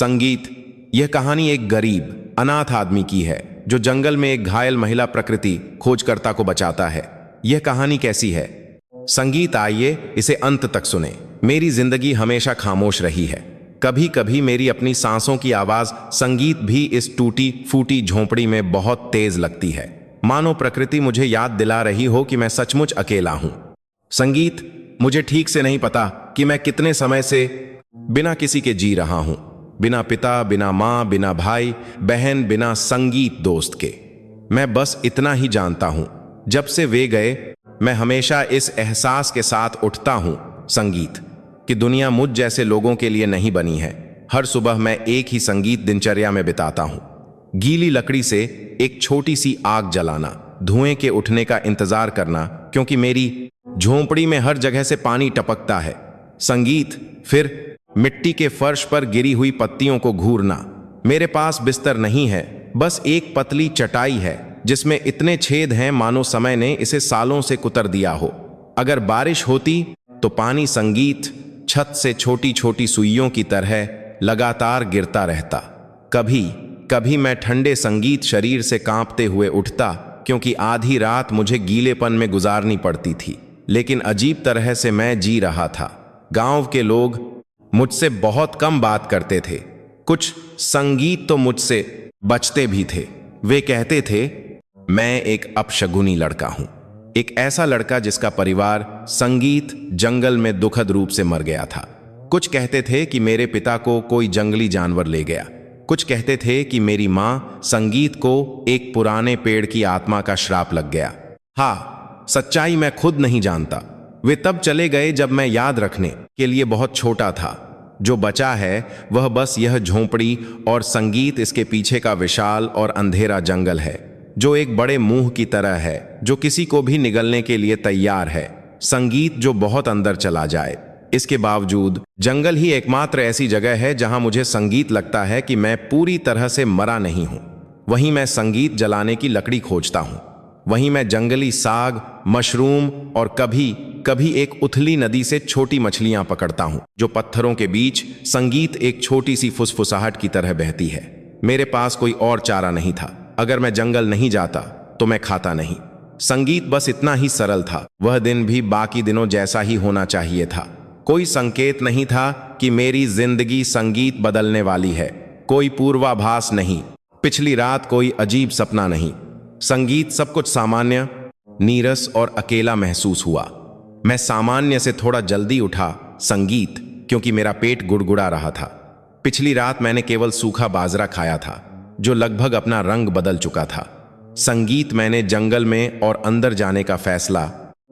संगीत। यह कहानी एक गरीब अनाथ आदमी की है जो जंगल में एक घायल महिला प्रकृति खोजकर्ता को बचाता है। यह कहानी कैसी है? संगीत, आइए इसे अंत तक सुने। मेरी जिंदगी हमेशा खामोश रही है। कभी कभी मेरी अपनी सांसों की आवाज संगीत भी इस टूटी फूटी झोंपड़ी में बहुत तेज लगती है, मानो प्रकृति मुझे याद दिला रही हो कि मैं सचमुच अकेला हूं। संगीत, मुझे ठीक से नहीं पता कि मैं कितने समय से बिना किसी के जी रहा हूं, बिना पिता, बिना मां, बिना भाई बहन, बिना संगीत दोस्त के। मैं बस इतना ही जानता हूं, जब से वे गए मैं हमेशा इस एहसास के साथ उठता हूं, संगीत, कि दुनिया मुझ जैसे लोगों के लिए नहीं बनी है। हर सुबह मैं एक ही संगीत दिनचर्या में बिताता हूं। गीली लकड़ी से एक छोटी सी आग जलाना, धुएं के उठने का इंतजार करना, क्योंकि मेरी झोंपड़ी में हर जगह से पानी टपकता है। संगीत, फिर मिट्टी के फर्श पर गिरी हुई पत्तियों को घूरना। मेरे पास बिस्तर नहीं है, बस एक पतली चटाई है जिसमें इतने छेद हैं मानो समय ने इसे सालों से कुतर दिया हो। अगर बारिश होती तो पानी, संगीत, छत से छोटी छोटी सुइयों की तरह लगातार गिरता रहता। कभी कभी मैं ठंडे संगीत शरीर से कांपते हुए उठता, क्योंकि आधी रात मुझे गीलेपन में गुजारनी पड़ती थी। लेकिन अजीब तरह से मैं जी रहा था। गांव के लोग मुझसे बहुत कम बात करते थे। कुछ संगीत तो मुझसे बचते भी थे। वे कहते थे मैं एक अपशगुनी लड़का हूं, एक ऐसा लड़का जिसका परिवार संगीत जंगल में दुखद रूप से मर गया था। कुछ कहते थे कि मेरे पिता को कोई जंगली जानवर ले गया। कुछ कहते थे कि मेरी मां संगीत को एक पुराने पेड़ की आत्मा का श्राप लग गया। हाँ, सच्चाई मैं खुद नहीं जानता। वे तब चले गए जब मैं याद रखने के लिए बहुत छोटा था। जो बचा है वह बस यह झोंपड़ी और संगीत, इसके पीछे का विशाल और अंधेरा जंगल है, जो एक बड़े मुंह की तरह है जो किसी को भी निगलने के लिए तैयार है। संगीत जो बहुत अंदर चला जाए। इसके बावजूद जंगल ही एकमात्र ऐसी जगह है जहां मुझे संगीत लगता है कि मैं पूरी तरह से मरा नहीं हूं। वहीं मैं संगीत जलाने की लकड़ी खोजता हूं। वहीं मैं जंगली साग, मशरूम और कभी कभी एक उथली नदी से छोटी मछलियां पकड़ता हूं, जो पत्थरों के बीच संगीत एक छोटी सी फुसफुसाहट की तरह बहती है। मेरे पास कोई और चारा नहीं था। अगर मैं जंगल नहीं जाता तो मैं खाता नहीं। संगीत बस इतना ही सरल था। वह दिन भी बाकी दिनों जैसा ही होना चाहिए था। कोई संकेत नहीं था कि मेरी जिंदगी संगीत बदलने वाली है। कोई पूर्वाभास नहीं, पिछली रात कोई अजीब सपना नहीं। संगीत सब कुछ सामान्य, नीरस और अकेला महसूस हुआ। मैं सामान्य से थोड़ा जल्दी उठा, संगीत, क्योंकि मेरा पेट गुड़गुड़ा रहा था। पिछली रात मैंने केवल सूखा बाजरा खाया था, जो लगभग अपना रंग बदल चुका था। संगीत, मैंने जंगल में और अंदर जाने का फैसला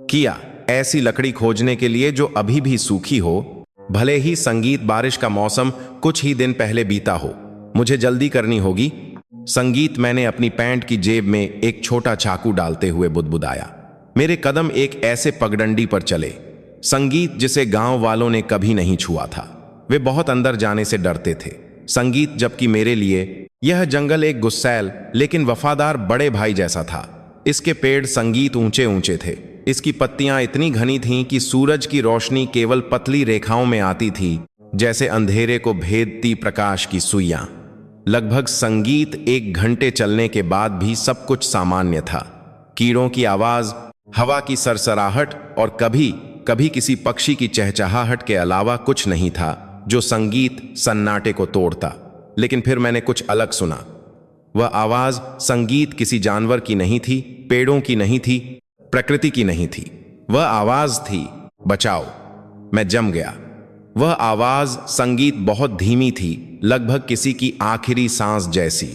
किया, ऐसी लकड़ी खोजने के लिए जो अभी भी सूखी हो। भले ही संगीत, बारिश का मौसम कुछ ही दिन पहले बीता हो, मुझे जल्दी करनी होगी। संगीत, मैंने अपनी पैंट की जेब में एक छोटा चाकू डालते हुए बुदबुदाया। मेरे कदम एक ऐसे पगडंडी पर चले, संगीत जिसे गांव वालों ने कभी नहीं छुआ था। वे बहुत अंदर जाने से डरते थे। संगीत, जबकि मेरे लिए यह जंगल एक गुस्सैल लेकिन वफादार बड़े भाई जैसा था। इसके पेड़, संगीत, ऊंचे ऊंचे थे। इसकी पत्तियां इतनी घनी थीं कि सूरज की रोशनी केवल पतली रेखाओं में आती थी, जैसे अंधेरे को भेदती प्रकाश की सुइयां। लगभग संगीत 1 घंटे चलने के बाद भी सब कुछ सामान्य था। कीड़ों की आवाज, हवा की सरसराहट और कभी कभी किसी पक्षी की चहचहाहट के अलावा कुछ नहीं था जो संगीत सन्नाटे को तोड़ता। लेकिन फिर मैंने कुछ अलग सुना। वह आवाज, संगीत, किसी जानवर की नहीं थी, पेड़ों की नहीं थी, प्रकृति की नहीं थी। वह आवाज थी, बचाओ। मैं जम गया। वह आवाज, संगीत, बहुत धीमी थी, लगभग किसी की आखिरी सांस जैसी।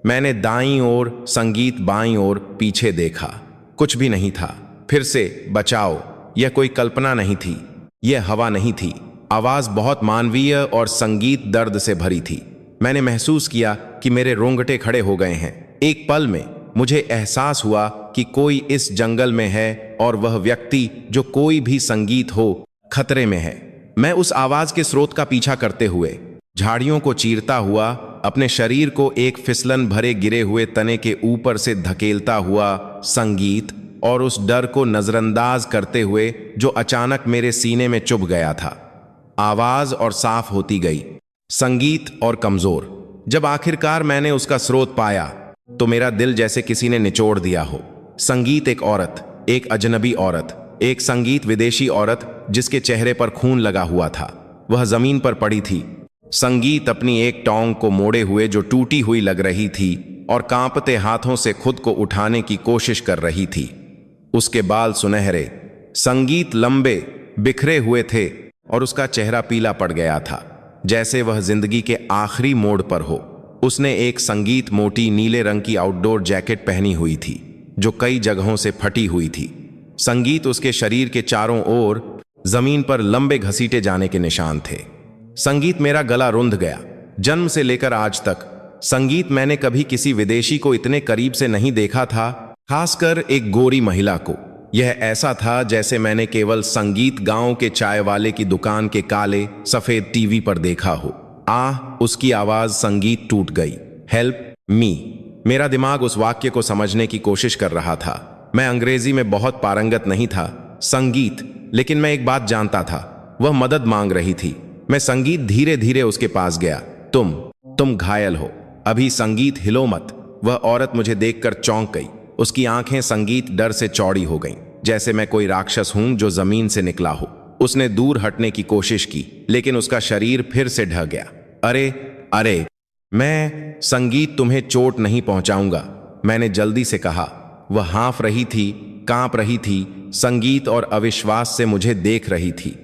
मैंने दाईं ओर, संगीत बाईं ओर, पीछे देखा। कुछ भी नहीं था। फिर से बचाओ। यह कोई कल्पना नहीं थी, यह हवा नहीं थी। आवाज बहुत मानवीय और संगीत दर्द से भरी थी। मैंने महसूस किया कि मेरे रोंगटे खड़े हो गए हैं। एक पल में मुझे एहसास हुआ कि कोई इस जंगल में है और वह व्यक्ति, जो कोई भी संगीत हो, खतरे में है। मैं उस आवाज के स्रोत का पीछा करते हुए, झाड़ियों को चीरता हुआ, अपने शरीर को एक फिसलन भरे गिरे हुए तने के ऊपर से धकेलता हुआ, संगीत और उस डर को नजरअंदाज करते हुए जो अचानक मेरे सीने में चुभ गया था। आवाज और साफ होती गई, संगीत और कमजोर। जब आखिरकार मैंने उसका स्रोत पाया तो मेरा दिल जैसे किसी ने निचोड़ दिया हो। संगीत एक औरत, एक अजनबी औरत, एक संगीत विदेशी औरत जिसके चेहरे पर खून लगा हुआ था। वह जमीन पर पड़ी थी। संगीत अपनी एक टोंग को मोड़े हुए जो टूटी हुई लग रही थी और कांपते हाथों से खुद को उठाने की कोशिश कर रही थी। उसके बाल सुनहरे, संगीत लंबे बिखरे हुए थे और उसका चेहरा पीला पड़ गया था, जैसे वह जिंदगी के आखिरी मोड़ पर हो। उसने एक संगीत मोटी नीले रंग की आउटडोर जैकेट पहनी हुई थी जो कई जगहों से फटी हुई थी। संगीत उसके शरीर के चारों ओर जमीन पर लंबे घसीटे जाने के निशान थे। संगीत मेरा गला रुंध गया। जन्म से लेकर आज तक संगीत मैंने कभी किसी विदेशी को इतने करीब से नहीं देखा था, खासकर एक गोरी महिला को। यह ऐसा था जैसे मैंने केवल संगीत गांव के चाय वाले की दुकान के काले सफेद टीवी पर देखा हो। उसकी आवाज संगीत टूट गई। Help me. मेरा दिमाग उस वाक्य को समझने की कोशिश कर रहा था। मैं अंग्रेजी में बहुत पारंगत नहीं था संगीत, लेकिन मैं एक बात जानता था, वह मदद मांग रही थी। मैं संगीत धीरे धीरे उसके पास गया। तुम घायल हो, अभी संगीत हिलो मत। वह औरत मुझे देखकर चौंक गई। उसकी आंखें संगीत डर से चौड़ी हो गईं, जैसे मैं कोई राक्षस हूं जो जमीन से निकला हो। उसने दूर हटने की कोशिश की, लेकिन उसका शरीर फिर से ढह गया। अरे मैं संगीत तुम्हें चोट नहीं पहुंचाऊंगा, मैंने जल्दी से कहा। वह हाँफ रही थी, कांप रही थी, संगीत और अविश्वास से मुझे देख रही थी,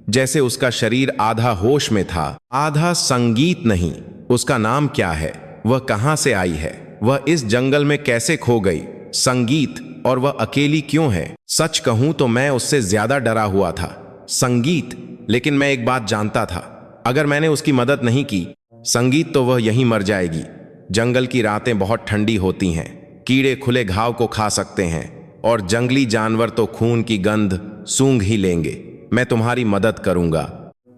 जैसे उसका शरीर आधा होश में था, आधा। संगीत नहीं, उसका नाम क्या है? वह कहां से आई है? वह इस जंगल में कैसे खो गई? संगीत, और वह अकेली क्यों है? सच कहूं तो मैं उससे ज्यादा डरा हुआ था संगीत, लेकिन मैं एक बात जानता था, अगर मैंने उसकी मदद नहीं की संगीत तो वह यहीं मर जाएगी। जंगल की रातें बहुत ठंडी होती हैं, कीड़े खुले घाव को खा सकते हैं और जंगली जानवर तो खून की गंध सूंघ ही लेंगे। मैं तुम्हारी मदद करूंगा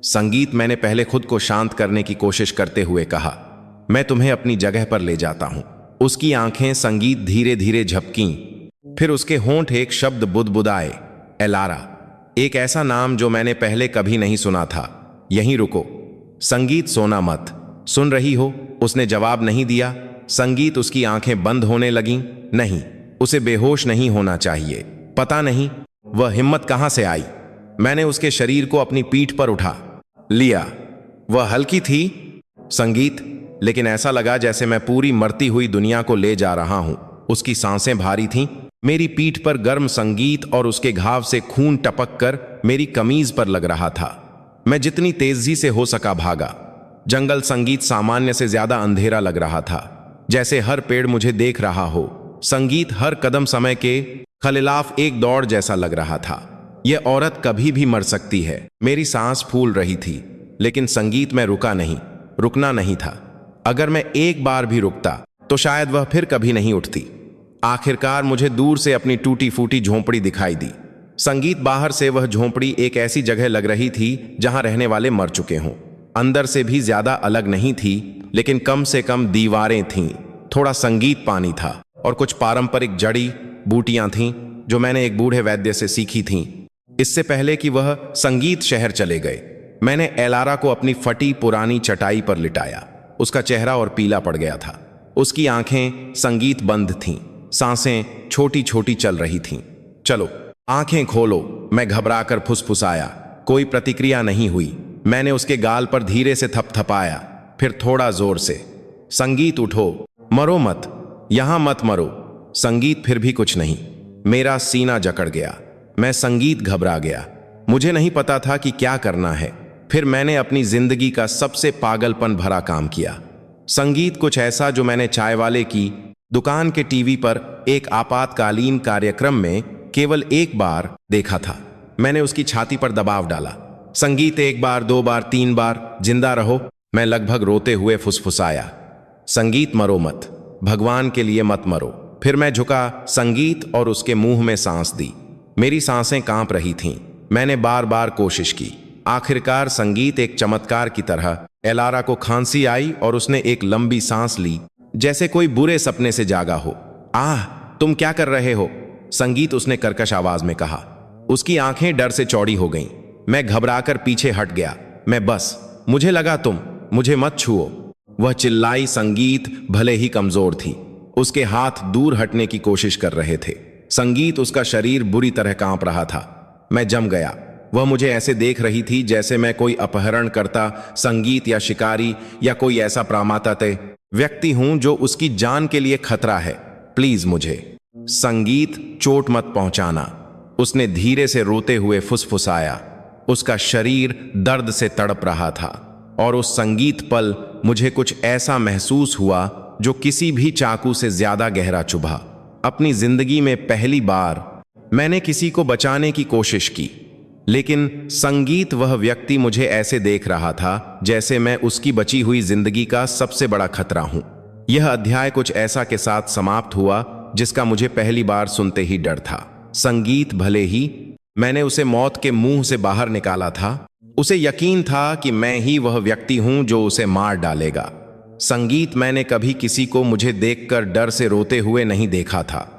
संगीत, मैंने पहले खुद को शांत करने की कोशिश करते हुए कहा। मैं तुम्हें अपनी जगह पर ले जाता हूं। उसकी आंखें संगीत धीरे धीरे झपकीं, फिर उसके होंठ एक शब्द बुदबुदाए, एलारा। एक ऐसा नाम जो मैंने पहले कभी नहीं सुना था। यहीं रुको संगीत, सोना मत। सुन रही हो? उसने जवाब नहीं दिया। संगीत, उसकी आंखें बंद होने लगीं। नहीं, उसे बेहोश नहीं होना चाहिए। पता नहीं वह हिम्मत कहां से आई। मैंने उसके शरीर को अपनी पीठ पर उठा लिया। वह हल्की थी संगीत, लेकिन ऐसा लगा जैसे मैं पूरी मरती हुई दुनिया को ले जा रहा हूं। उसकी सांसें भारी थीं। मेरी पीठ पर गर्म संगीत और उसके घाव से खून टपक कर मेरी कमीज पर लग रहा था। मैं जितनी तेजी से हो सका भागा। जंगल संगीत सामान्य से ज्यादा अंधेरा लग रहा था, जैसे हर पेड़ मुझे देख रहा हो। संगीत हर कदम समय के खिलाफ एक दौड़ जैसा लग रहा था। यह औरत कभी भी मर सकती है। मेरी सांस फूल रही थी, लेकिन संगीत में रुकना नहीं था। अगर मैं एक बार भी रुकता तो शायद वह फिर कभी नहीं उठती। आखिरकार मुझे दूर से अपनी टूटी फूटी झोंपड़ी दिखाई दी। संगीत, बाहर से वह झोंपड़ी एक ऐसी जगह लग रही थी जहां रहने वाले मर चुके हों। अंदर से भी ज्यादा अलग नहीं थी, लेकिन कम से कम दीवारें थीं। थोड़ा संगीत पानी था और कुछ पारंपरिक जड़ी बूटियां थीं जो मैंने एक बूढ़े वैद्य से सीखी थीं, इससे पहले कि वह संगीत शहर चले गए। मैंने एलारा को अपनी फटी पुरानी चटाई पर लिटाया। उसका चेहरा और पीला पड़ गया था। उसकी आंखें संगीत बंद थीं, सांसें छोटी छोटी चल रही थीं। चलो आंखें खोलो, मैं घबराकर फुसफुसाया। कोई प्रतिक्रिया नहीं हुई। मैंने उसके गाल पर धीरे से थपथपाया, फिर थोड़ा जोर से। संगीत, उठो, मरो मत, यहां मत मरो। संगीत, फिर भी कुछ नहीं। मेरा सीना जकड़ गया। मैं संगीत, घबरा गया। मुझे नहीं पता था कि क्या करना है। फिर मैंने अपनी जिंदगी का सबसे पागलपन भरा काम किया। संगीत, कुछ ऐसा जो मैंने चाय वाले की दुकान के टीवी पर एक आपातकालीन कार्यक्रम में केवल एक बार देखा था। मैंने उसकी छाती पर दबाव डाला। संगीत, 1 बार, 2 बार, 3 बार, जिंदा रहो। मैं लगभग रोते हुए फुसफुसाया, संगीत, मरो मत, भगवान के लिए मत मरो। फिर मैं झुका संगीत और उसके मुंह में सांस दी। मेरी सांसें कांप रही थीं। मैंने बार बार कोशिश की। आखिरकार संगीत, एक चमत्कार की तरह एलारा को खांसी आई और उसने एक लंबी सांस ली, जैसे कोई बुरे सपने से जागा हो। तुम क्या कर रहे हो? संगीत, उसने कर्कश आवाज में कहा। उसकी आंखें डर से चौड़ी हो गईं। मैं घबराकर पीछे हट गया। मुझे लगा मुझे मत छुओ। वह चिल्लाई। संगीत भले ही कमजोर थी, उसके हाथ दूर हटने की कोशिश कर रहे थे। संगीत, उसका शरीर बुरी तरह कांप रहा था। मैं जम गया। वह मुझे ऐसे देख रही थी जैसे मैं कोई अपहरणकर्ता, संगीत या शिकारी या कोई ऐसा प्रामातः व्यक्ति हूं जो उसकी जान के लिए खतरा है। प्लीज मुझे संगीत चोट मत पहुंचाना, उसने धीरे से रोते हुए फुसफुसाया। उसका शरीर दर्द से तड़प रहा था और उस संगीत पल मुझे कुछ ऐसा महसूस हुआ जो किसी भी चाकू से ज्यादा गहरा चुभा। अपनी जिंदगी में पहली बार मैंने किसी को बचाने की कोशिश की, लेकिन संगीत, वह व्यक्ति, मुझे ऐसे देख रहा था जैसे मैं उसकी बची हुई जिंदगी का सबसे बड़ा खतरा हूं। यह अध्याय कुछ ऐसा के साथ समाप्त हुआ जिसका मुझे पहली बार सुनते ही डर था। संगीत, भले ही मैंने उसे मौत के मुंह से बाहर निकाला था, उसे यकीन था कि मैं ही वह व्यक्ति हूं जो उसे मार डालेगा। संगीत, मैंने कभी किसी को मुझे देखकर डर से रोते हुए नहीं देखा था।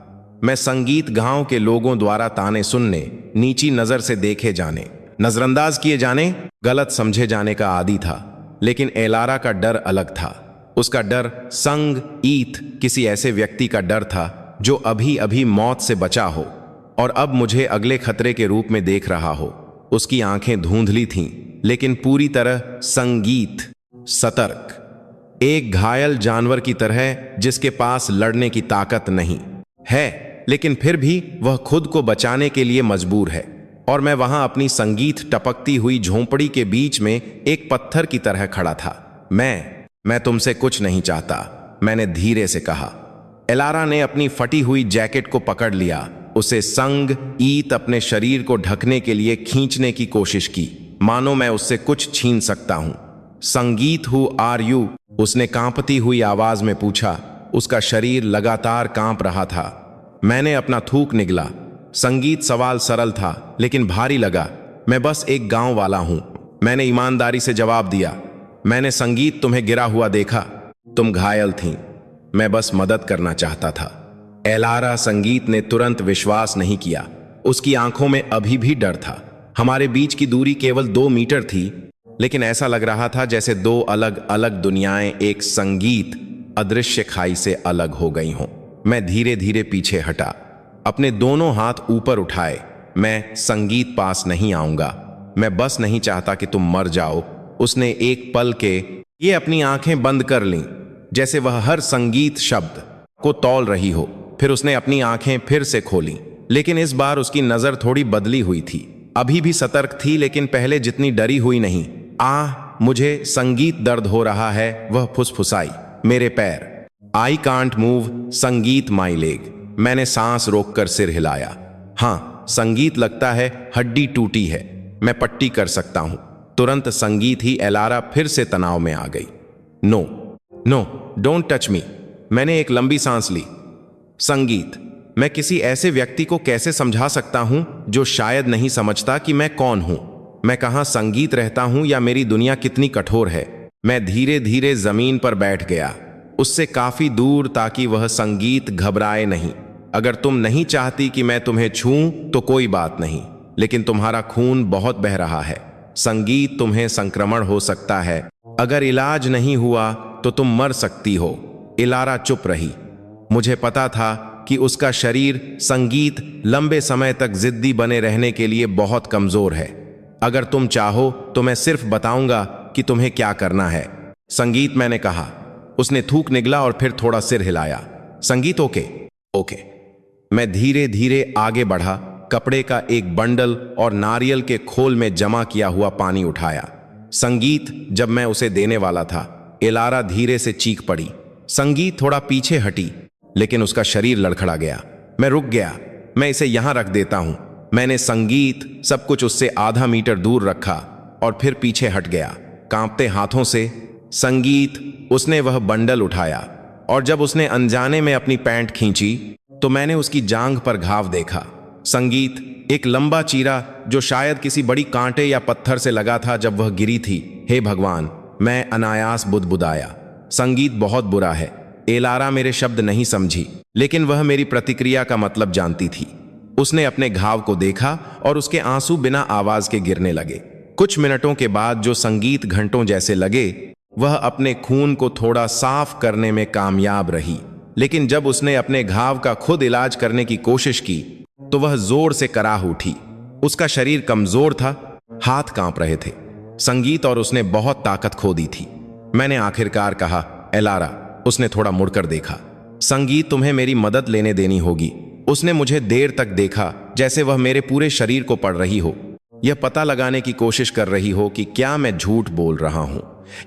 मैं संगीत गांव के लोगों द्वारा ताने सुनने, नीची नजर से देखे जाने, नजरअंदाज किए जाने, गलत समझे जाने का आदी था। लेकिन एलारा का डर अलग था। उसका डर संगीत किसी ऐसे व्यक्ति का डर था जो अभी अभी मौत से बचा हो और अब मुझे अगले खतरे के रूप में देख रहा हो। उसकी आंखें धुंधली थीं, लेकिन पूरी तरह संगीत सतर्क, एक घायल जानवर की तरह जिसके पास लड़ने की ताकत नहीं है, लेकिन फिर भी वह खुद को बचाने के लिए मजबूर है। और मैं वहां अपनी संगीत टपकती हुई झोंपड़ी के बीच में एक पत्थर की तरह खड़ा था। मैं तुमसे कुछ नहीं चाहता, मैंने धीरे से कहा। एलारा ने अपनी फटी हुई जैकेट को पकड़ लिया। उसे संगीत अपने शरीर को ढकने के लिए खींचने की कोशिश की, मानो मैं उससे कुछ छीन सकता हूं। संगीत, हु आर यू? उसने कांपती हुई आवाज में पूछा। उसका शरीर लगातार कांप रहा था। मैंने अपना थूक निगला। संगीत, सवाल सरल था लेकिन भारी लगा। मैं बस एक गांव वाला हूं, मैंने ईमानदारी से जवाब दिया। मैंने संगीत, तुम्हें गिरा हुआ देखा, तुम घायल थीं, मैं बस मदद करना चाहता था। एलारा, संगीत ने तुरंत विश्वास नहीं किया। उसकी आंखों में अभी भी डर था। हमारे बीच की दूरी केवल 2 मीटर थी, लेकिन ऐसा लग रहा था जैसे 2 अलग अलग दुनियाएं एक संगीत अदृश्य खाई से अलग हो गई हों। मैं धीरे धीरे पीछे हटा, अपने दोनों हाथ ऊपर उठाए। मैं संगीत, पास नहीं आऊंगा, मैं बस नहीं चाहता कि तुम मर जाओ। उसने एक पल के ये अपनी आंखें बंद कर लीं, जैसे वह हर संगीत शब्द को तौल रही हो। फिर उसने अपनी आंखें फिर से खोली, लेकिन इस बार उसकी नजर थोड़ी बदली हुई थी। अभी भी सतर्क थी, लेकिन पहले जितनी डरी हुई नहीं। मुझे संगीत, दर्द हो रहा है, वह फुसफुसाई। मेरे पैर, आई कांट मूव संगीत, माई लेग। मैंने सांस रोककर सिर हिलाया। हाँ संगीत, लगता है हड्डी टूटी है, मैं पट्टी कर सकता हूं। तुरंत संगीत ही एलारा फिर से तनाव में आ गई। No no, don't touch me. मैंने एक लंबी सांस ली। संगीत, मैं किसी ऐसे व्यक्ति को कैसे समझा सकता हूं जो शायद नहीं समझता कि मैं कौन हूं, मैं कहां संगीत रहता हूं या मेरी दुनिया कितनी कठोर है। मैं धीरे धीरे जमीन पर बैठ गया, उससे काफी दूर, ताकि वह संगीत घबराए नहीं। अगर तुम नहीं चाहती कि मैं तुम्हें छूऊं तो कोई बात नहीं, लेकिन तुम्हारा खून बहुत बह रहा है। संगीत, तुम्हें संक्रमण हो सकता है, अगर इलाज नहीं हुआ तो तुम मर सकती हो। एलारा चुप रही। मुझे पता था कि उसका शरीर, संगीत, लंबे समय तक जिद्दी बने रहने के लिए बहुत कमजोर है। अगर तुम चाहो तो मैं सिर्फ बताऊंगा कि तुम्हें क्या करना है। संगीत, मैंने कहा। उसने थूक निगला और फिर थोड़ा सिर हिलाया। संगीत, ओके। मैं धीरे धीरे आगे बढ़ा, कपड़े का एक बंडल और नारियल के खोल में जमा किया हुआ पानी उठाया। संगीत, जब मैं उसे देने वाला था, एलारा धीरे से चीख पड़ी। संगीत थोड़ा पीछे हटी, लेकिन उसका शरीर लड़खड़ा गया। मैं रुक गया। मैं इसे यहां रख देता हूं। मैंने संगीत, सब कुछ उससे आधा मीटर दूर रखा और फिर पीछे हट गया, कांपते हाथों से। संगीत, उसने वह बंडल उठाया और जब उसने अनजाने में अपनी पैंट खींची तो मैंने उसकी जांघ पर घाव देखा। संगीत, एक लंबा चीरा जो शायद किसी बड़ी कांटे या पत्थर से लगा था जब वह गिरी थी। हे भगवान, मैं अनायास बुदबुदाया। संगीत, बहुत बुरा है। एलारा मेरे शब्द नहीं समझी, लेकिन वह मेरी प्रतिक्रिया का मतलब जानती थी। उसने अपने घाव को देखा और उसके आंसू बिना आवाज के गिरने लगे। कुछ मिनटों के बाद, जो संगीत घंटों जैसे लगे, वह अपने खून को थोड़ा साफ करने में कामयाब रही, लेकिन जब उसने अपने घाव का खुद इलाज करने की कोशिश की तो वह जोर से कराह उठी। उसका शरीर कमजोर था, हाथ कांप रहे थे। संगीत और उसने बहुत ताकत खो दी थी। मैंने आखिरकार कहा, एलारा। उसने थोड़ा मुड़कर देखा। संगीत, तुम्हें मेरी मदद लेने देनी होगी। उसने मुझे देर तक देखा, जैसे वह मेरे पूरे शरीर को पढ़ रही हो, यह पता लगाने की कोशिश कर रही हो कि क्या मैं झूठ बोल रहा हूं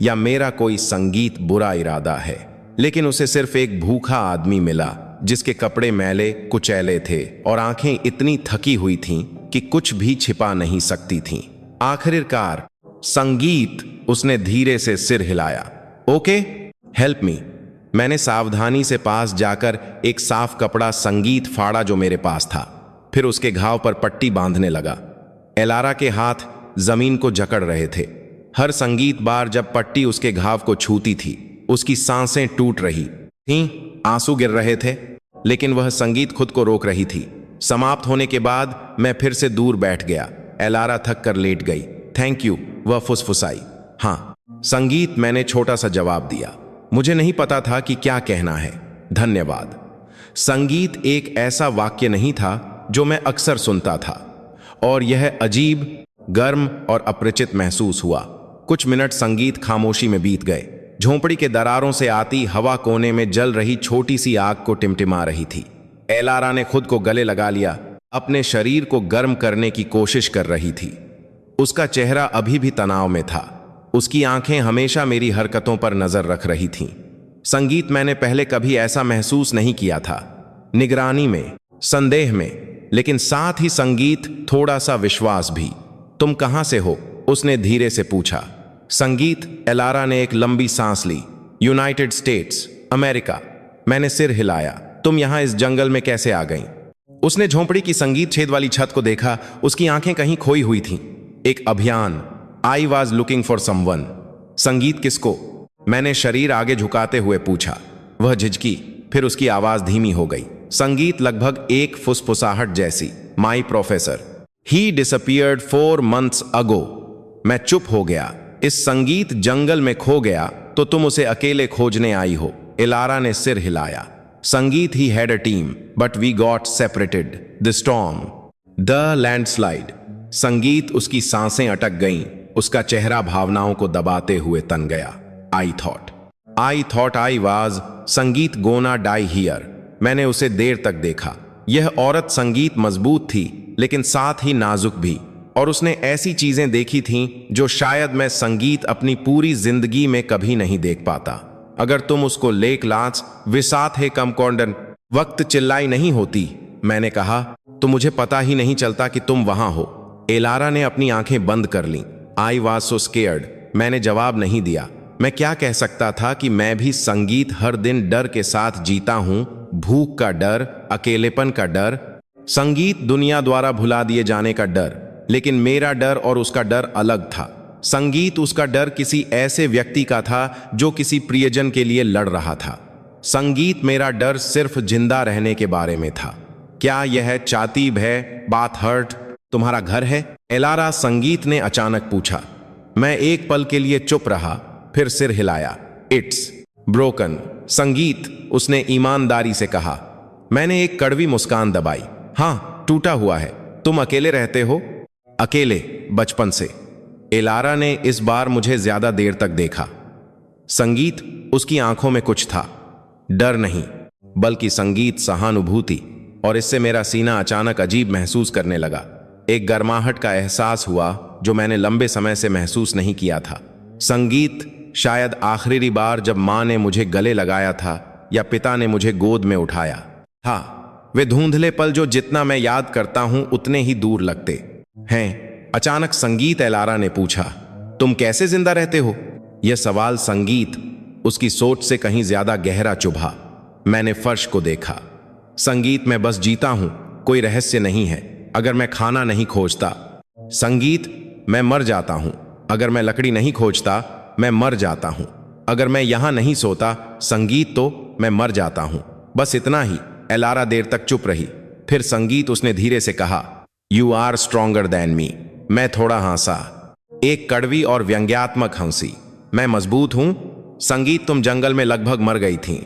या मेरा कोई संगीत बुरा इरादा है। लेकिन उसे सिर्फ एक भूखा आदमी मिला जिसके कपड़े मैले कुचैले थे और आंखें इतनी थकी हुई थीं कि कुछ भी छिपा नहीं सकती थीं। आखिरकार, संगीत, उसने धीरे से सिर हिलाया। Okay, help me. मैंने सावधानी से पास जाकर एक साफ कपड़ा संगीत फाड़ा जो मेरे पास था, फिर उसके घाव पर पट्टी बांधने लगा। एलारा के हाथ जमीन को जकड़ रहे थे। हर संगीत बार जब पट्टी उसके घाव को छूती थी, उसकी सांसें टूट रही थीं, आंसू गिर रहे थे, लेकिन वह संगीत खुद को रोक रही थी। समाप्त होने के बाद मैं फिर से दूर बैठ गया। एलारा थक कर लेट गई। थैंक यू, वह फुसफुसाई। हाँ, संगीत, मैंने छोटा सा जवाब दिया। मुझे नहीं पता था कि क्या कहना है। धन्यवाद। संगीत एक ऐसा वाक्य नहीं था जो मैं अक्सर सुनता था, और यह अजीब, गर्म और अपरिचित महसूस हुआ। कुछ मिनट संगीत खामोशी में बीत गए। झोंपड़ी के दरारों से आती हवा कोने में जल रही छोटी सी आग को टिमटिमा रही थी। एलारा ने खुद को गले लगा लिया, अपने शरीर को गर्म करने की कोशिश कर रही थी। उसका चेहरा अभी भी तनाव में था। उसकी आंखें हमेशा मेरी हरकतों पर नजर रख रही थीं। संगीत, मैंने पहले कभी ऐसा महसूस नहीं किया था। निगरानी में, संदेह में, लेकिन साथ ही संगीत, थोड़ा सा विश्वास भी। तुम कहां से हो? उसने धीरे से पूछा। संगीत, एलारा ने एक लंबी सांस ली। United states, America. मैंने सिर हिलाया। तुम यहां इस जंगल में कैसे आ गईं? उसने झोंपड़ी की संगीत छेद वाली छत को देखा। उसकी आंखें कहीं खोई हुई थीं। एक अभियान। I was looking for someone. संगीत, किसको? मैंने शरीर आगे झुकाते हुए पूछा। वह झिझकी, फिर उसकी आवाज धीमी हो गई। संगीत, लगभग एक फुसफुसाहट जैसी। My professor, he disappeared 4 months ago। मैं चुप हो गया। इस संगीत जंगल में खो गया तो तुम उसे अकेले खोजने आई हो? एलारा ने सिर हिलाया। Sangeet, he had a team but we got separated. The storm, the landslide. Sangeet, उसकी सांसें अटक गईं। उसका चेहरा भावनाओं को दबाते हुए तन गया। आई थॉट आई वाज, संगीत, गोना डाई हियर। मैंने उसे देर तक देखा। यह औरत, संगीत, मजबूत थी लेकिन साथ ही नाजुक भी, और उसने ऐसी चीजें देखी थीं जो शायद मैं, संगीत, अपनी पूरी जिंदगी में कभी नहीं देख पाता। अगर तुम उसको लेक लांच विसात है कमकौंडन वक्त चिल्लाई नहीं होती, मैंने कहा, तो मुझे पता ही नहीं चलता कि तुम वहां हो। एलारा ने अपनी आंखें बंद कर लीं। I was so scared. मैंने जवाब नहीं दिया। मैं क्या कह सकता था कि मैं भी, संगीत, हर दिन डर के साथ जीता हूं। भूख का डर, अकेलेपन का डर, संगीत, दुनिया द्वारा भुला दिए जाने का डर। लेकिन मेरा डर और उसका डर अलग था। संगीत, उसका डर किसी ऐसे व्यक्ति का था जो किसी प्रियजन के लिए लड़ रहा था। संगीत, मेरा डर सिर्फ जिंदा रहने के बारे में था। क्या यह चातीब है? बात हर्ट तुम्हारा घर है? एलारा, संगीत ने अचानक पूछा। मैं एक पल के लिए चुप रहा, फिर सिर हिलाया। It's broken. संगीत, उसने ईमानदारी से कहा। मैंने एक कड़वी मुस्कान दबाई। हाँ, टूटा हुआ है। तुम अकेले रहते हो? अकेले, बचपन से। एलारा ने इस बार मुझे ज्यादा देर तक देखा। संगीत, उसकी आंखों में कुछ था। डर नहीं, बल्कि संगीत, सहानुभूति। और इससे मेरा सीना अचानक अजीब महसूस करने लगा। एक गर्माहट का एहसास हुआ जो मैंने लंबे समय से महसूस नहीं किया था। संगीत, शायद आखिरी बार जब मां ने मुझे गले लगाया था या पिता ने मुझे गोद में उठाया था, वे धुंधले पल जो जितना मैं याद करता हूं उतने ही दूर लगते हैं। अचानक संगीत, एलारा ने पूछा, तुम कैसे जिंदा रहते हो? यह सवाल, संगीत, उसकी सोच से कहीं ज्यादा गहरा चुभा। मैंने फर्श को देखा। संगीत, मैं बस जीता हूं, कोई रहस्य नहीं है। अगर मैं खाना नहीं खोजता, संगीत, मैं मर जाता हूं। अगर मैं लकड़ी नहीं खोजता, मैं मर जाता हूं। अगर मैं यहां नहीं सोता, संगीत, तो मैं मर जाता हूं। बस इतना ही। एलारा देर तक चुप रही। फिर संगीत, उसने धीरे से कहा, you are stronger than me. मैं थोड़ा हंसा, एक कड़वी और व्यंग्यात्मक हंसी। मैं मजबूत हूं। संगीत, तुम जंगल में लगभग मर गई थी,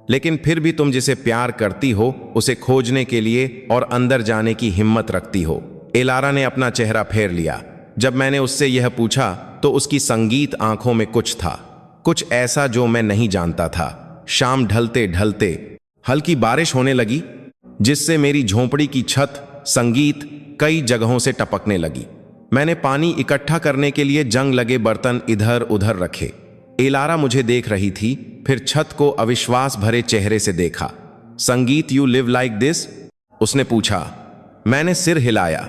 लेकिन फिर भी तुम जिसे प्यार करती हो उसे खोजने के लिए और अंदर जाने की हिम्मत रखती हो। एलारा ने अपना चेहरा फेर लिया। जब मैंने उससे यह पूछा तो उसकी संगीत आंखों में कुछ था, कुछ ऐसा जो मैं नहीं जानता था। शाम ढलते ढलते हल्की बारिश होने लगी, जिससे मेरी झोंपड़ी की छत संगीत कई जगहों से टपकने लगी। मैंने पानी इकट्ठा करने के लिए जंग लगे बर्तन इधर उधर रखे। एलारा मुझे देख रही थी, फिर छत को अविश्वास भरे चेहरे से देखा। संगीत, यू लिव लाइक दिस? उसने पूछा। मैंने सिर हिलाया।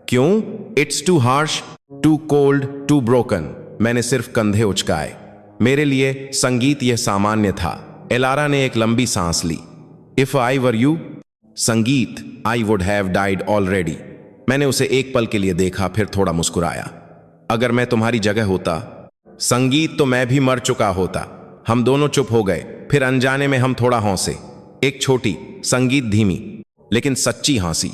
क्यों? It's too harsh, too cold, too broken. मैंने सिर्फ कंधे उचकाए। मेरे लिए संगीत यह सामान्य था। एलारा ने एक लंबी सांस ली। इफ आई वर यू संगीत, I would have died already. मैंने उसे एक पल के लिए देखा, फिर थोड़ा मुस्कुराया। अगर मैं तुम्हारी जगह होता संगीत, तो मैं भी मर चुका होता। हम दोनों चुप हो गए, फिर अनजाने में हम थोड़ा हंसे। एक छोटी, संगीत धीमी लेकिन सच्ची हंसी।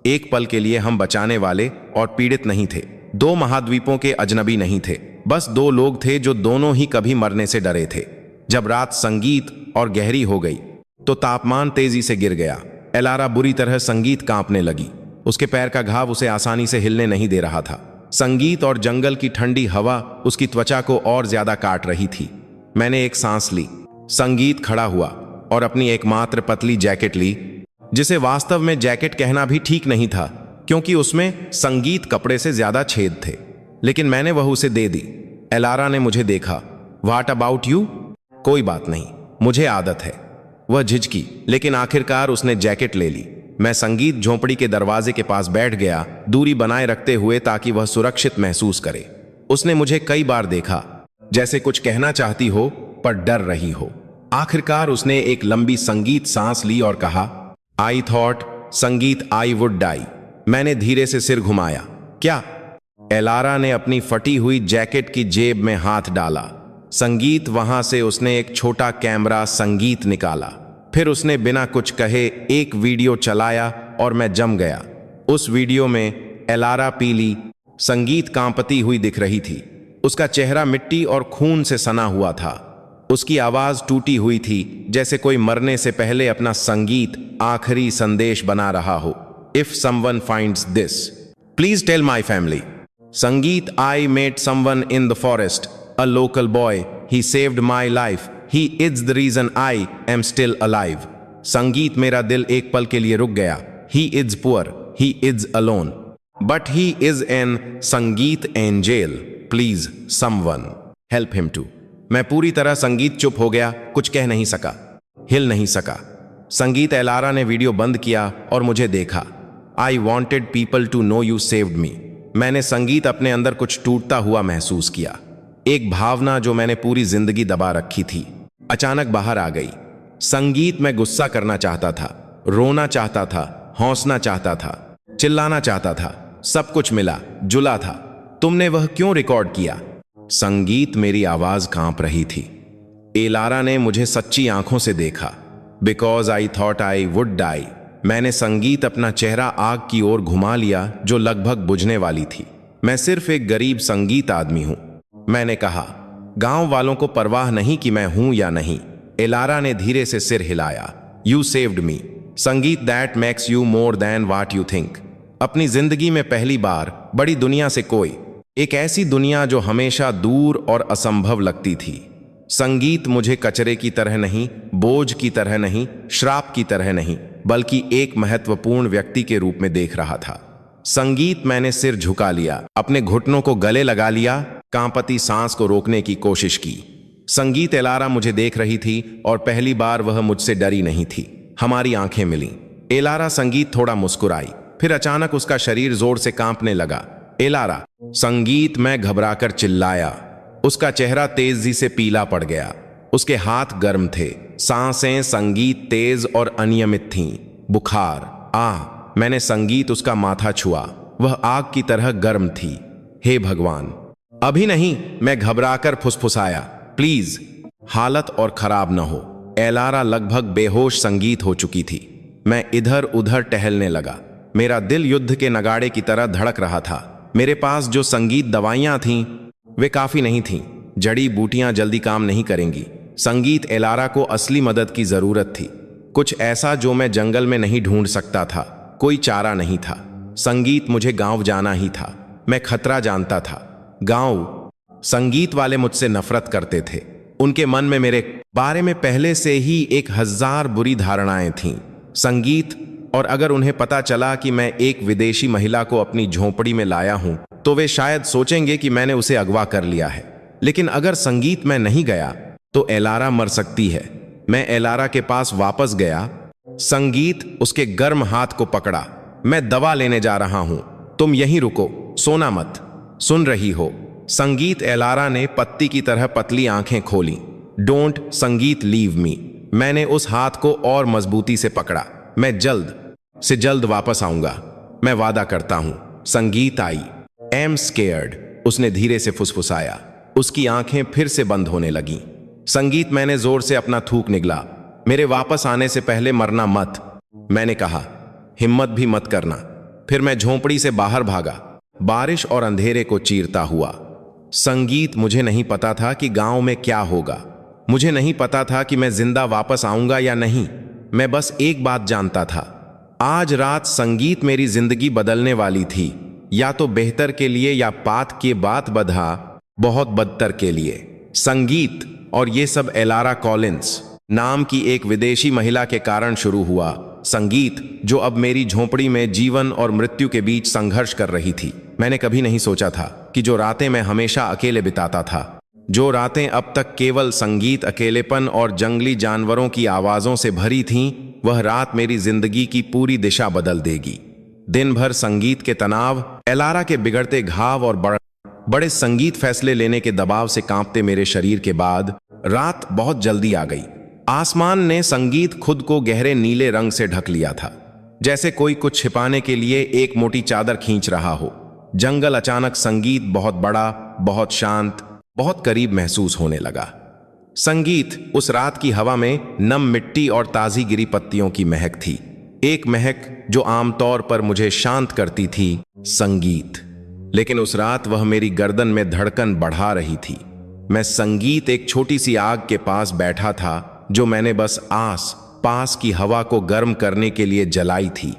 एक पल के लिए हम बचाने वाले और पीड़ित नहीं थे, दो महाद्वीपों के अजनबी नहीं थे, बस दो लोग थे जो दोनों ही कभी मरने से डरे थे। जब रात संगीत और गहरी हो गई तो तापमान तेजी से गिर गया। एलारा बुरी तरह संगीत कांपने लगी। उसके पैर का घाव उसे आसानी से हिलने नहीं दे रहा था। संगीत और जंगल की ठंडी हवा उसकी त्वचा को और ज्यादा काट रही थी। मैंने एक सांस ली। संगीत खड़ा हुआ और अपनी एकमात्र पतली जैकेट ली, जिसे वास्तव में जैकेट कहना भी ठीक नहीं था, क्योंकि उसमें संगीत कपड़े से ज्यादा छेद थे। लेकिन मैंने वह उसे दे दी। एलारा ने मुझे देखा। What about you? कोई बात नहीं, मुझे आदत है। वह झिझकी, लेकिन आखिरकार उसने जैकेट ले ली। मैं संगीत झोंपड़ी के दरवाजे के पास बैठ गया, दूरी बनाए रखते हुए, ताकि वह सुरक्षित महसूस करे। उसने मुझे कई बार देखा, जैसे कुछ कहना चाहती हो पर डर रही हो। आखिरकार उसने एक लंबी संगीत सांस ली और कहा, आई थॉट संगीत आई वुड डाई। मैंने धीरे से सिर घुमाया। क्या? एलारा ने अपनी फटी हुई जैकेट की जेब में हाथ डाला। संगीत, वहां से उसने एक छोटा कैमरा संगीत निकाला। फिर उसने बिना कुछ कहे एक वीडियो चलाया और मैं जम गया। उस वीडियो में एलारा पीली, संगीत कांपती हुई दिख रही थी। उसका चेहरा मिट्टी और खून से सना हुआ था। उसकी आवाज टूटी हुई थी, जैसे कोई मरने से पहले अपना संगीत आखिरी संदेश बना रहा हो। If someone finds this, please tell my family. Sangeet, I met someone in the forest, a local boy. He saved my life. He is the reason I am still alive. संगीत, मेरा दिल एक पल के लिए रुक गया। He is poor. He is alone. But he is an संगीत angel. Please, someone help him too. मैं पूरी तरह संगीत चुप हो गया, कुछ कह नहीं सका, हिल नहीं सका। संगीत, एलारा ने वीडियो बंद किया और मुझे देखा। I wanted people to know you saved me. मैंने संगीत अपने अंदर कुछ टूटता हुआ महसूस किया। एक भावना जो मैंने पूरी जिंदगी दबा रखी थी, अचानक बाहर आ गई। संगीत, मैं गुस्सा करना चाहता था, रोना चाहता था, हौसना चाहता था, चिल्लाना चाहता था, सब कुछ मिला जुला था। तुमने वह क्यों रिकॉर्ड किया? संगीत, मेरी आवाज कांप रही थी। एलारा ने मुझे सच्ची आंखों से देखा। Because I thought I would die. मैंने संगीत अपना चेहरा आग की ओर घुमा लिया, जो लगभग बुझने वाली थी। मैं सिर्फ एक गरीब संगीत आदमी हूं, मैंने कहा। गांव वालों को परवाह नहीं कि मैं हूं या नहीं। एलारा ने धीरे से सिर हिलाया। यू सेव्ड मी संगीत, that makes you more than what you think. अपनी जिंदगी में पहली बार बड़ी दुनिया से कोई, एक ऐसी दुनिया जो हमेशा दूर और असंभव लगती थी। संगीत मुझे कचरे की तरह नहीं, बोझ की तरह नहीं, श्राप की तरह नहीं, बल्कि एक महत्वपूर्ण व्यक्ति के रूप में देख रहा था। संगीत, मैंने सिर झुका लिया, अपने घुटनों को गले लगा लिया, कांपती सांस को रोकने की कोशिश की। संगीत, एलारा मुझे देख रही थी और पहली बार वह मुझसे डरी नहीं थी। हमारी आंखें मिलीं। एलारा, संगीत थोड़ा मुस्कुराई, फिर अचानक उसका शरीर जोर से कांपने लगा। एलारा, संगीत, मैं घबराकर चिल्लाया। उसका चेहरा तेजी से पीला पड़ गया। उसके हाथ गर्म थे, सांसें संगीत तेज और अनियमित थीं। बुखार, मैंने संगीत उसका माथा छुआ, वह आग की तरह गर्म थी। हे भगवान, अभी नहीं, मैं घबराकर फुसफुसाया। प्लीज, हालत और खराब न हो। एलारा लगभग बेहोश संगीत हो चुकी थी। मैं इधर उधर टहलने लगा। मेरा दिल युद्ध के नगाड़े की तरह धड़क रहा था। मेरे पास जो संगीत दवाइयां थीं वे काफी नहीं थीं। जड़ी बूटियां जल्दी काम नहीं करेंगी। संगीत, एलारा को असली मदद की जरूरत थी, कुछ ऐसा जो मैं जंगल में नहीं ढूंढ सकता था। कोई चारा नहीं था। संगीत, मुझे गांव जाना ही था। मैं खतरा जानता था। गांव, संगीत वाले मुझसे नफरत करते थे। उनके मन में मेरे बारे में पहले से ही 1000 बुरी धारणाएं थीं। संगीत, और अगर उन्हें पता चला कि मैं एक विदेशी महिला को अपनी झोंपड़ी में लाया हूं, तो वे शायद सोचेंगे कि मैंने उसे अगवा कर लिया है। लेकिन अगर संगीत में नहीं गया तो एलारा मर सकती है। मैं एलारा के पास वापस गया। संगीत, उसके गर्म हाथ को पकड़ा। मैं दवा लेने जा रहा हूं, तुम यहीं रुको, सोना मत। सुन रही हो? संगीत, एलारा ने पत्ती की तरह पतली आंखें खोली। डोंट, संगीत, लीव मी। मैंने उस हाथ को और मजबूती से पकड़ा। मैं जल्द से जल्द वापस आऊंगा, मैं वादा करता हूं। संगीत आई। एम स्केयर्ड, उसने धीरे से फुसफुसाया। उसकी आंखें फिर से बंद होने लगीं। संगीत, मैंने जोर से अपना थूक निगला। मेरे वापस आने से पहले मरना मत, मैंने कहा। हिम्मत भी मत करना। फिर मैं झोंपड़ी से बाहर भागा, बारिश और अंधेरे को चीरता हुआ। संगीत, मुझे नहीं पता था कि गांव में क्या होगा। मुझे नहीं पता था कि मैं जिंदा वापस आऊंगा या नहीं। मैं बस एक बात जानता था, आज रात संगीत मेरी जिंदगी बदलने वाली थी, या तो बेहतर के लिए या पात के बात बधा बहुत बदतर के लिए। संगीत, और ये सब एलारा कॉलिंस नाम की एक विदेशी महिला के कारण शुरू हुआ। संगीत, जो अब मेरी झोंपड़ी में जीवन और मृत्यु के बीच संघर्ष कर रही थी। मैंने कभी नहीं सोचा था कि जो रातें मैं हमेशा अकेले बिताता था, जो रातें अब तक केवल संगीत, अकेलेपन और जंगली जानवरों की आवाजों से भरी थीं, वह रात मेरी जिंदगी की पूरी दिशा बदल देगी। दिन भर संगीत के तनाव, एलारा के बिगड़ते घाव और बड़े संगीत फैसले लेने के दबाव से कांपते मेरे शरीर के बाद रात बहुत जल्दी आ गई। आसमान ने संगीत खुद को गहरे नीले रंग से ढक लिया था, जैसे कोई कुछ छिपाने के लिए एक मोटी चादर खींच रहा हो। जंगल अचानक संगीत बहुत बड़ा, बहुत शांत, बहुत करीब महसूस होने लगा। संगीत, उस रात की हवा में नम मिट्टी और ताजी गिरी पत्तियों की महक थी, एक महक जो आमतौर पर मुझे शांत करती थी। संगीत, लेकिन उस रात वह मेरी गर्दन में धड़कन बढ़ा रही थी। मैं संगीत, एक छोटी सी आग के पास बैठा था, जो मैंने बस आस पास की हवा को गर्म करने के लिए जलाई थी।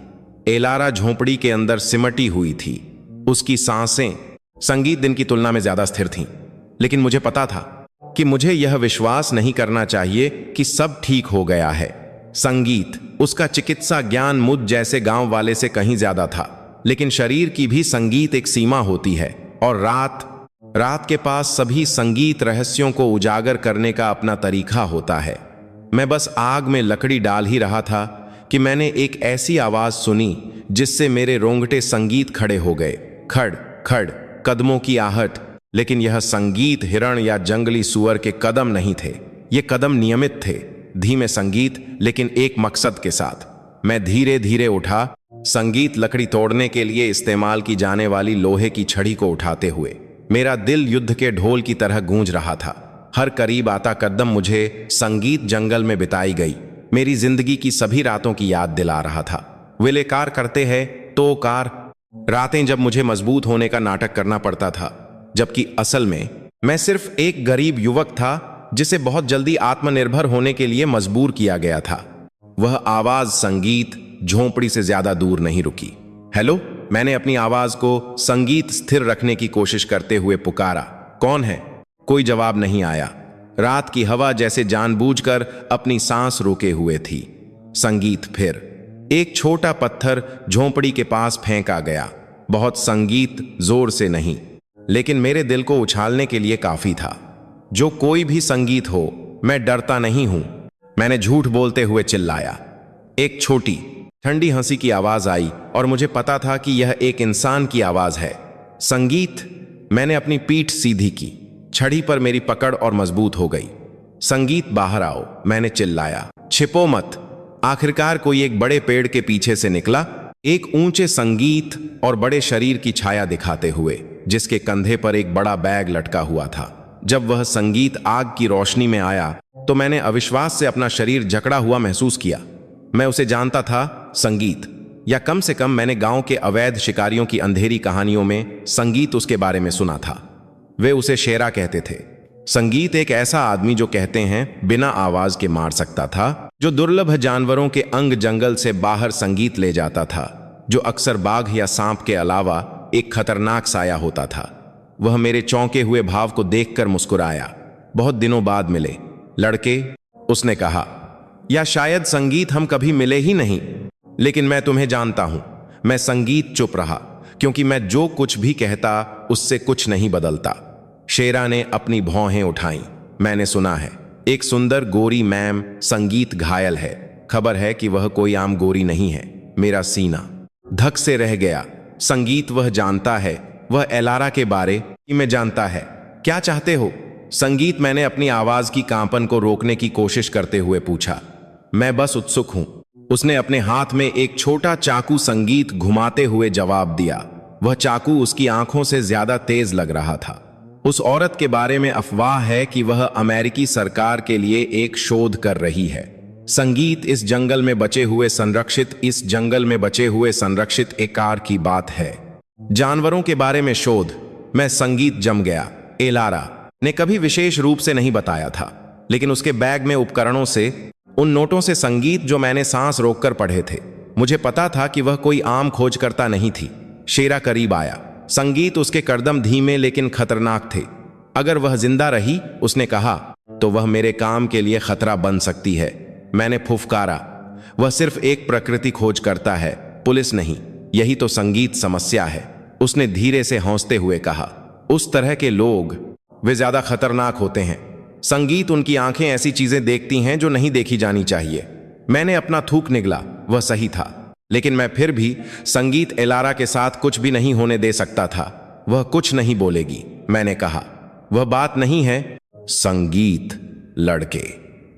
एलारा झोंपड़ी के अंदर सिमटी हुई थी। उसकी सांसें संगीत दिन की तुलना में ज्यादा स्थिर थीं, लेकिन मुझे पता था कि मुझे यह विश्वास नहीं करना चाहिए कि सब ठीक हो गया है। संगीत, उसका चिकित्सा ज्ञान मुझ जैसे गांव वाले से कहीं ज्यादा था, लेकिन शरीर की भी संगीत एक सीमा होती है, और रात के पास सभी संगीत रहस्यों को उजागर करने का अपना तरीका होता है। मैं बस आग में लकड़ी डाल ही रहा था कि मैंने एक ऐसी आवाज सुनी जिससे मेरे रोंगटे संगीत खड़े हो गए। खड़ खड़ कदमों की आहट, लेकिन यह संगीत हिरण या जंगली सुअर के कदम नहीं थे। ये कदम नियमित थे, धीमे संगीत, लेकिन एक मकसद के साथ। मैं धीरे धीरे उठा, संगीत लकड़ी तोड़ने के लिए इस्तेमाल की जाने वाली लोहे की छड़ी को उठाते हुए। मेरा दिल युद्ध के ढोल की तरह गूंज रहा था। हर करीब आता कदम मुझे संगीत जंगल में बिताई गई मेरी जिंदगी की सभी रातों की याद दिला रहा था। विले कार करते हैं तो कार, रातें जब मुझे मजबूत होने का नाटक करना पड़ता था, जबकि असल में मैं सिर्फ एक गरीब युवक था जिसे बहुत जल्दी आत्मनिर्भर होने के लिए मजबूर किया गया था। वह आवाज संगीत झोंपड़ी से ज्यादा दूर नहीं रुकी। हेलो, मैंने अपनी आवाज को संगीत स्थिर रखने की कोशिश करते हुए पुकारा। कौन है? कोई जवाब नहीं आया। रात की हवा जैसे जानबूझकर अपनी सांस रोके हुए थी। संगीत फिर एक छोटा पत्थर झोंपड़ी के पास फेंका गया। बहुत संगीत, जोर से नहीं, लेकिन मेरे दिल को उछालने के लिए काफी था। जो कोई भी संगीत हो, मैं डरता नहीं हूं, मैंने झूठ बोलते हुए चिल्लाया। एक छोटी ठंडी हंसी की आवाज आई और मुझे पता था कि यह एक इंसान की आवाज है। संगीत, मैंने अपनी पीठ सीधी की, छड़ी पर मेरी पकड़ और मजबूत हो गई। संगीत, बाहर आओ, मैंने चिल्लाया। छिपो मत। आखिरकार कोई एक बड़े पेड़ के पीछे से निकला, एक ऊंचे संगीत और बड़े शरीर की छाया दिखाते हुए, जिसके कंधे पर एक बड़ा बैग लटका हुआ था। जब वह संगीत आग की रोशनी में आया तो मैंने अविश्वास से अपना शरीर जकड़ा हुआ महसूस किया। मैं उसे जानता था, संगीत, या कम से कम मैंने गांव के अवैध शिकारियों की अंधेरी कहानियों में संगीत उसके बारे में सुना था। वे उसे शेरा कहते थे। संगीत एक ऐसा आदमी जो कहते हैं बिना आवाज के मार सकता था, जो दुर्लभ जानवरों के अंग जंगल से बाहर संगीत ले जाता था, जो अक्सर बाघ या सांप के अलावा एक खतरनाक साया होता था। वह मेरे चौंके हुए भाव को देखकर मुस्कुराया। बहुत दिनों बाद मिले लड़के, उसने कहा, या शायद संगीत हम कभी मिले ही नहीं, लेकिन मैं तुम्हें जानता हूं। मैं संगीत चुप रहा, क्योंकि मैं जो कुछ भी कहता उससे कुछ नहीं बदलता। शेरा ने अपनी भौहें उठाई। मैंने सुना है एक सुंदर गोरी मैम संगीत घायल है। खबर है कि वह कोई आम गोरी नहीं है। मेरा सीना धक से रह गया। संगीत वह जानता है, वह एलारा के बारे में जानता है। क्या चाहते हो संगीत? मैंने अपनी आवाज की कांपन को रोकने की कोशिश करते हुए पूछा। मैं बस उत्सुक हूं, उसने अपने हाथ में एक छोटा चाकू संगीत घुमाते हुए जवाब दिया। वह चाकू उसकी आंखों से ज्यादा तेज लग रहा था। उस औरत के बारे में अफवाह है कि वह अमेरिकी सरकार के लिए एक शोध कर रही है। संगीत इस जंगल में बचे हुए संरक्षित एकार की बात है। जानवरों के बारे में शोध। मैं संगीत जम गया। एलारा ने कभी विशेष रूप से नहीं बताया था, लेकिन उसके बैग में उपकरणों से, उन नोटों से संगीत जो मैंने सांस रोककर पढ़े थे, मुझे पता था कि वह कोई आम खोजकर्ता नहीं थी। शेरा करीब आया। संगीत उसके कदम धीमे लेकिन खतरनाक थे। अगर वह जिंदा रही, उसने कहा, तो वह मेरे काम के लिए खतरा बन सकती है। मैंने फुफकारा, वह सिर्फ एक प्रकृति खोज करता है, पुलिस नहीं। यही तो संगीत समस्या है, उसने धीरे से हंसते हुए कहा। उस तरह के लोग, वे ज्यादा खतरनाक होते हैं। संगीत, उनकी आंखें ऐसी चीजें देखती हैं जो नहीं देखी जानी चाहिए। मैंने अपना थूक निगला। वह सही था, लेकिन मैं फिर भी संगीत एलारा के साथ कुछ भी नहीं होने दे सकता था। वह कुछ नहीं बोलेगी, मैंने कहा। वह बात नहीं है। संगीत, लड़के।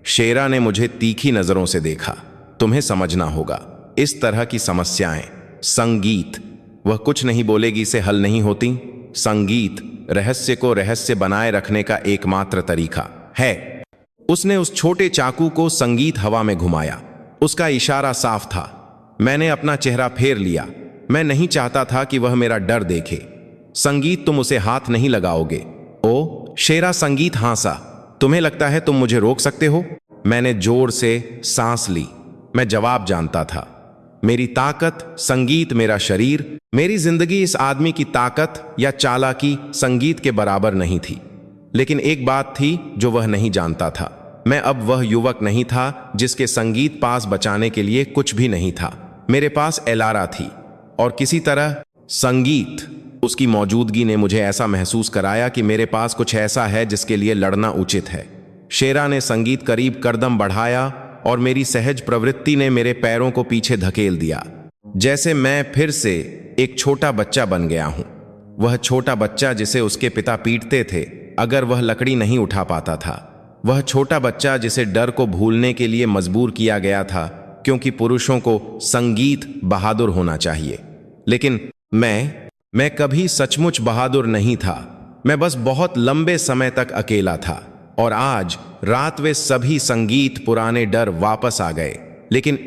शेरा ने मुझे तीखी नजरों से देखा। तुम्हें समझना होगा, इस तरह की समस्याएं, संगीत, वह कुछ नहीं बोलेगी से हल नहीं होती। संगीत रहस्य को रहस्य बनाए रखने का एकमात्र तरीका है। उसने उस छोटे चाकू को संगीत हवा में घुमाया। उसका इशारा साफ था। मैंने अपना चेहरा फेर लिया। मैं नहीं चाहता था कि वह मेरा डर देखे। संगीत, तुम उसे हाथ नहीं लगाओगे। ओ शेरा, संगीत हंसा। तुम्हें लगता है तुम मुझे रोक सकते हो? मैंने जोर से सांस ली। मैं जवाब जानता था। मेरी ताकत, संगीत, मेरा शरीर, मेरी जिंदगी इस आदमी की ताकत या चालाकी संगीत के बराबर नहीं थी। लेकिन एक बात थी जो वह नहीं जानता था। मैं अब वह युवक नहीं था जिसके संगीत पास बचाने के लिए कुछ भी नहीं था। मेरे पास एलारा थी, और किसी तरह संगीत, उसकी मौजूदगी ने मुझे ऐसा महसूस कराया कि मेरे पास कुछ ऐसा है जिसके लिए लड़ना उचित है। शेरा ने संगीत करीब कदम बढ़ाया और मेरी सहज प्रवृत्ति ने मेरे पैरों को पीछे धकेल दिया, जैसे मैं फिर से एक छोटा बच्चा बन गया हूं। वह छोटा बच्चा जिसे उसके पिता पीटते थे अगर वह लकड़ी नहीं उठा पाता था। वह छोटा बच्चा जिसे डर को भूलने के लिए मजबूर किया गया था, क्योंकि पुरुषों को संगीत बहादुर होना चाहिए। लेकिन मैं कभी सचमुच बहादुर नहीं था। मैं बस बहुत लंबे समय तक अकेला था, और आज रात वे सभी संगीत, पुराने डर वापस आ गए। लेकिन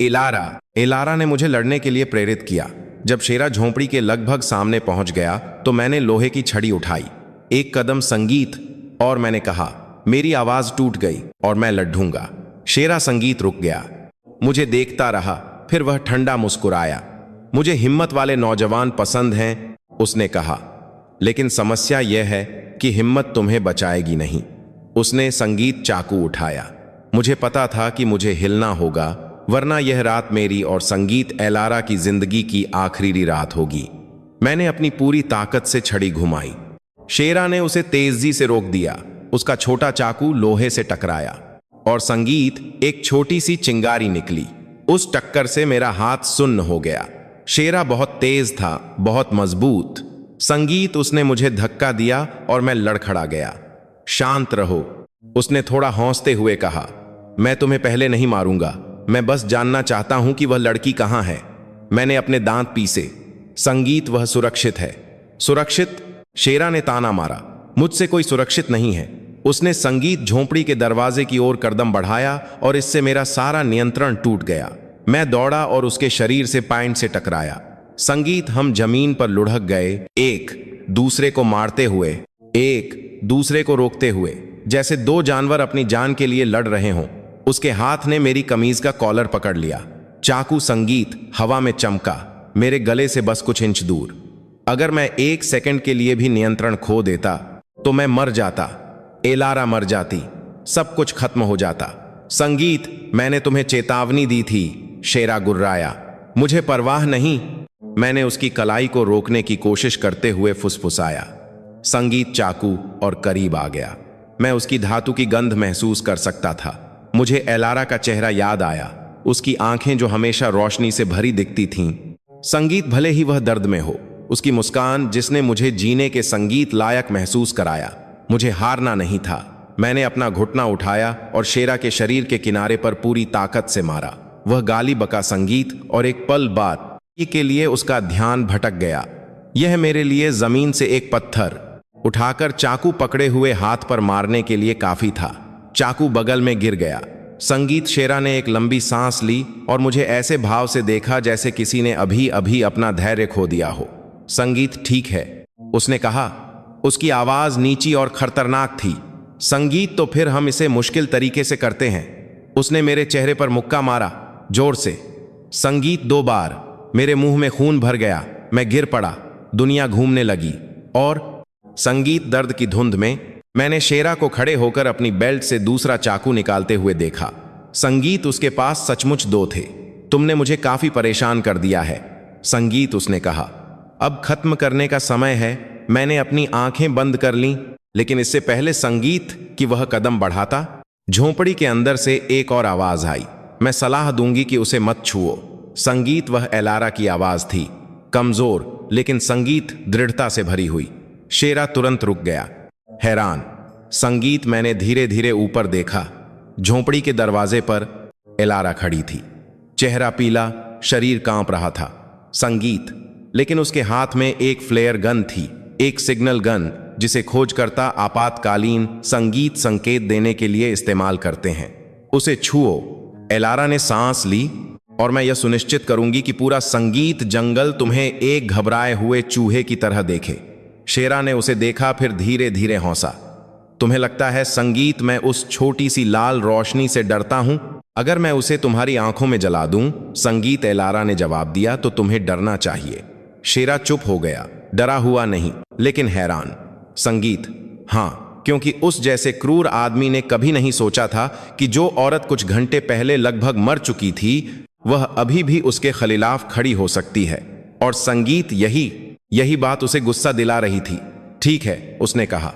एलारा ने मुझे लड़ने के लिए प्रेरित किया। जब शेरा झोंपड़ी के लगभग सामने पहुंच गया तो मैंने लोहे की छड़ी उठाई। एक कदम संगीत, और मैंने कहा। मेरी आवाज टूट गई और मैं लड़ूंगा। शेरा, संगीत रुक गया, मुझे देखता रहा। फिर वह ठंडा मुस्कुराया। मुझे हिम्मत वाले नौजवान पसंद हैं, उसने कहा, लेकिन समस्या यह है कि हिम्मत तुम्हें बचाएगी नहीं। उसने संगीत चाकू उठाया। मुझे पता था कि मुझे हिलना होगा, वरना यह रात मेरी और संगीत एलारा की जिंदगी की आखिरी रात होगी। मैंने अपनी पूरी ताकत से छड़ी घुमाई। शेरा ने उसे तेजी से रोक दिया। उसका छोटा चाकू लोहे से टकराया और संगीत, एक छोटी सी चिंगारी निकली। उस टक्कर से मेरा हाथ सुन्न हो गया। शेरा बहुत तेज था, बहुत मजबूत। संगीत, उसने मुझे धक्का दिया और मैं लड़खड़ा गया। शांत रहो, उसने थोड़ा हौंसते हुए कहा। मैं तुम्हें पहले नहीं मारूंगा, मैं बस जानना चाहता हूं कि वह लड़की कहां है। मैंने अपने दांत पीसे। संगीत, वह सुरक्षित है। सुरक्षित? शेरा ने ताना मारा। मुझसे कोई सुरक्षित नहीं है। उसने संगीत झोंपड़ी के दरवाजे की ओर कदम बढ़ाया और इससे मेरा सारा नियंत्रण टूट गया। मैं दौड़ा और उसके शरीर से पैंट से टकराया। संगीत, हम जमीन पर लुढ़क गए, एक दूसरे को मारते हुए। एक दूसरे को रोकते हुए, जैसे दो जानवर अपनी जान के लिए लड़ रहे हों। उसके हाथ ने मेरी कमीज का कॉलर पकड़ लिया। चाकू संगीत हवा में चमका, मेरे गले से बस कुछ इंच दूर। अगर मैं 1 सेकंड के लिए भी नियंत्रण खो देता तो मैं मर जाता। एलारा मर जाती, सब कुछ खत्म हो जाता। संगीत, मैंने तुम्हें चेतावनी दी थी, शेरा गुर्राया। मुझे परवाह नहीं। मैंने उसकी कलाई को रोकने की कोशिश करते हुए फुसफुसाया। संगीत चाकू और करीब आ गया। मैं उसकी धातु की गंध महसूस कर सकता था। मुझे एलारा का चेहरा याद आया, उसकी आंखें जो हमेशा रोशनी से भरी दिखती थीं। संगीत, भले ही वह दर्द में हो, उसकी मुस्कान जिसने मुझे जीने के संगीत लायक महसूस कराया। मुझे हारना नहीं था। मैंने अपना घुटना उठाया और शेरा के शरीर के किनारे पर पूरी ताकत से मारा। वह गाली बका संगीत और एक पल बाद के लिए उसका ध्यान भटक गया। यह मेरे लिए जमीन से एक पत्थर उठाकर चाकू पकड़े हुए हाथ पर मारने के लिए काफी था। चाकू बगल में गिर गया। संगीत, शेरा ने एक लंबी सांस ली और मुझे ऐसे भाव से देखा जैसे किसी ने अभी अभी अपना धैर्य खो दिया हो। संगीत, ठीक है, उसने कहा। उसकी आवाज नीची और खतरनाक थी। संगीत, तो फिर हम इसे मुश्किल तरीके से करते हैं। उसने मेरे चेहरे पर मुक्का मारा, जोर से। संगीत, 2 बार। मेरे मुंह में खून भर गया। मैं गिर पड़ा। दुनिया घूमने लगी। और संगीत, दर्द की धुंध में मैंने शेरा को खड़े होकर अपनी बेल्ट से दूसरा चाकू निकालते हुए देखा। संगीत, उसके पास सचमुच 2 थे। तुमने मुझे काफी परेशान कर दिया है। संगीत, उसने कहा। अब खत्म करने का समय है। मैंने अपनी आंखें बंद कर लीं, लेकिन इससे पहले संगीत कि वह कदम बढ़ाता, झोंपड़ी के अंदर से एक और आवाज आई। मैं सलाह दूंगी कि उसे मत छुओ। संगीत, वह एलारा की आवाज थी, कमजोर लेकिन संगीत दृढ़ता से भरी हुई। शेरा तुरंत रुक गया, हैरान। संगीत, मैंने धीरे धीरे ऊपर देखा। झोंपड़ी के दरवाजे पर एलारा खड़ी थी, चेहरा पीला, शरीर कांप रहा था। संगीत, लेकिन उसके हाथ में एक फ्लेयर गन थी, एक सिग्नल गन जिसे खोजकर्ता आपातकालीन संगीत संकेत देने के लिए इस्तेमाल करते हैं। उसे छुओ। एलारा ने सांस ली, और मैं यह सुनिश्चित करूंगी कि पूरा संगीत जंगल तुम्हें एक घबराए हुए चूहे की तरह देखे। शेरा ने उसे देखा, फिर धीरे धीरे हौसा। तुम्हें लगता है संगीत, मैं उस छोटी सी लाल रोशनी से डरता हूं? अगर मैं उसे तुम्हारी आंखों में जला दूं, संगीत, एलारा ने जवाब दिया, तो तुम्हें डरना चाहिए। शेरा चुप हो गया, डरा हुआ नहीं लेकिन हैरान। संगीत, हाँ, क्योंकि उस जैसे क्रूर आदमी ने कभी नहीं सोचा था कि जो औरत कुछ घंटे पहले लगभग मर चुकी थी वह अभी भी उसके खिलाफ खड़ी हो सकती है। और संगीत, यही बात उसे गुस्सा दिला रही थी। ठीक है, उसने कहा,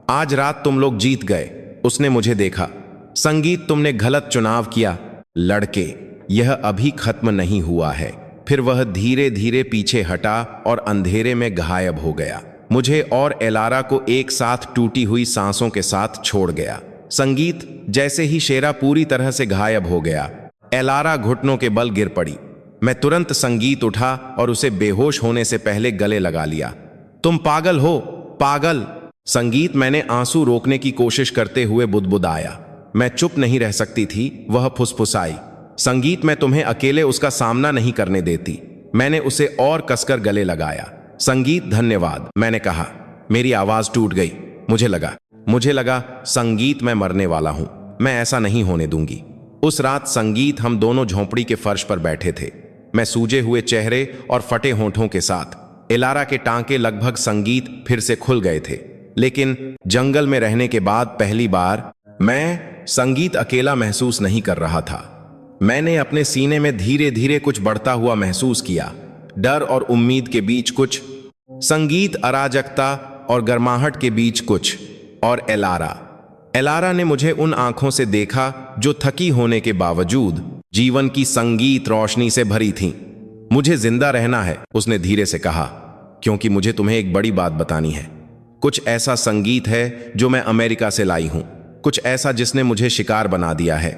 आज रात तुम लोग जीत गए। उसने मुझे देखा। संगीत, तुमने गलत चुनाव किया। लड़के, यह अभी खत्म नहीं हुआ है। फिर वह धीरे धीरे पीछे हटा और अंधेरे में गायब हो गया। मुझे और एलारा को एक साथ टूटी हुई सांसों के साथ छोड़ गया। संगीत, जैसे ही शेरा पूरी तरह से गायब हो गया, एलारा घुटनों के बल गिर पड़ी। मैं तुरंत संगीत उठा और उसे बेहोश होने से पहले गले लगा लिया। तुम पागल हो, पागल। संगीत, मैंने आंसू रोकने की कोशिश करते हुए बुदबुदाया। मैं चुप नहीं रह सकती थी। वह फुसफुसाई, संगीत, मैं तुम्हें अकेले उसका सामना नहीं करने देती। मैंने उसे और कसकर गले लगाया। संगीत, धन्यवाद, मैंने कहा। मेरी आवाज टूट गई। मुझे लगा संगीत, मैं मरने वाला हूं। मैं ऐसा नहीं होने दूंगी। उस रात संगीत, हम दोनों झोंपड़ी के फर्श पर बैठे थे। मैं सूजे हुए चेहरे और फटे होंठों के साथ। एलारा के टांके लगभग संगीत फिर से खुल गए थे, लेकिन जंगल में रहने के बाद पहली बार मैं संगीत अकेला महसूस नहीं कर रहा था। मैंने अपने सीने में धीरे धीरे कुछ बढ़ता हुआ महसूस किया, डर और उम्मीद के बीच कुछ, संगीत, अराजकता और गर्माहट के बीच कुछ, और एलारा ने मुझे उन आंखों से देखा जो थकी होने के बावजूद जीवन की संगीत रोशनी से भरी थीं। मुझे जिंदा रहना है, उसने धीरे से कहा, क्योंकि मुझे तुम्हें एक बड़ी बात बतानी है। कुछ ऐसा संगीत है जो मैं अमेरिका से लाई हूं, कुछ ऐसा जिसने मुझे शिकार बना दिया है।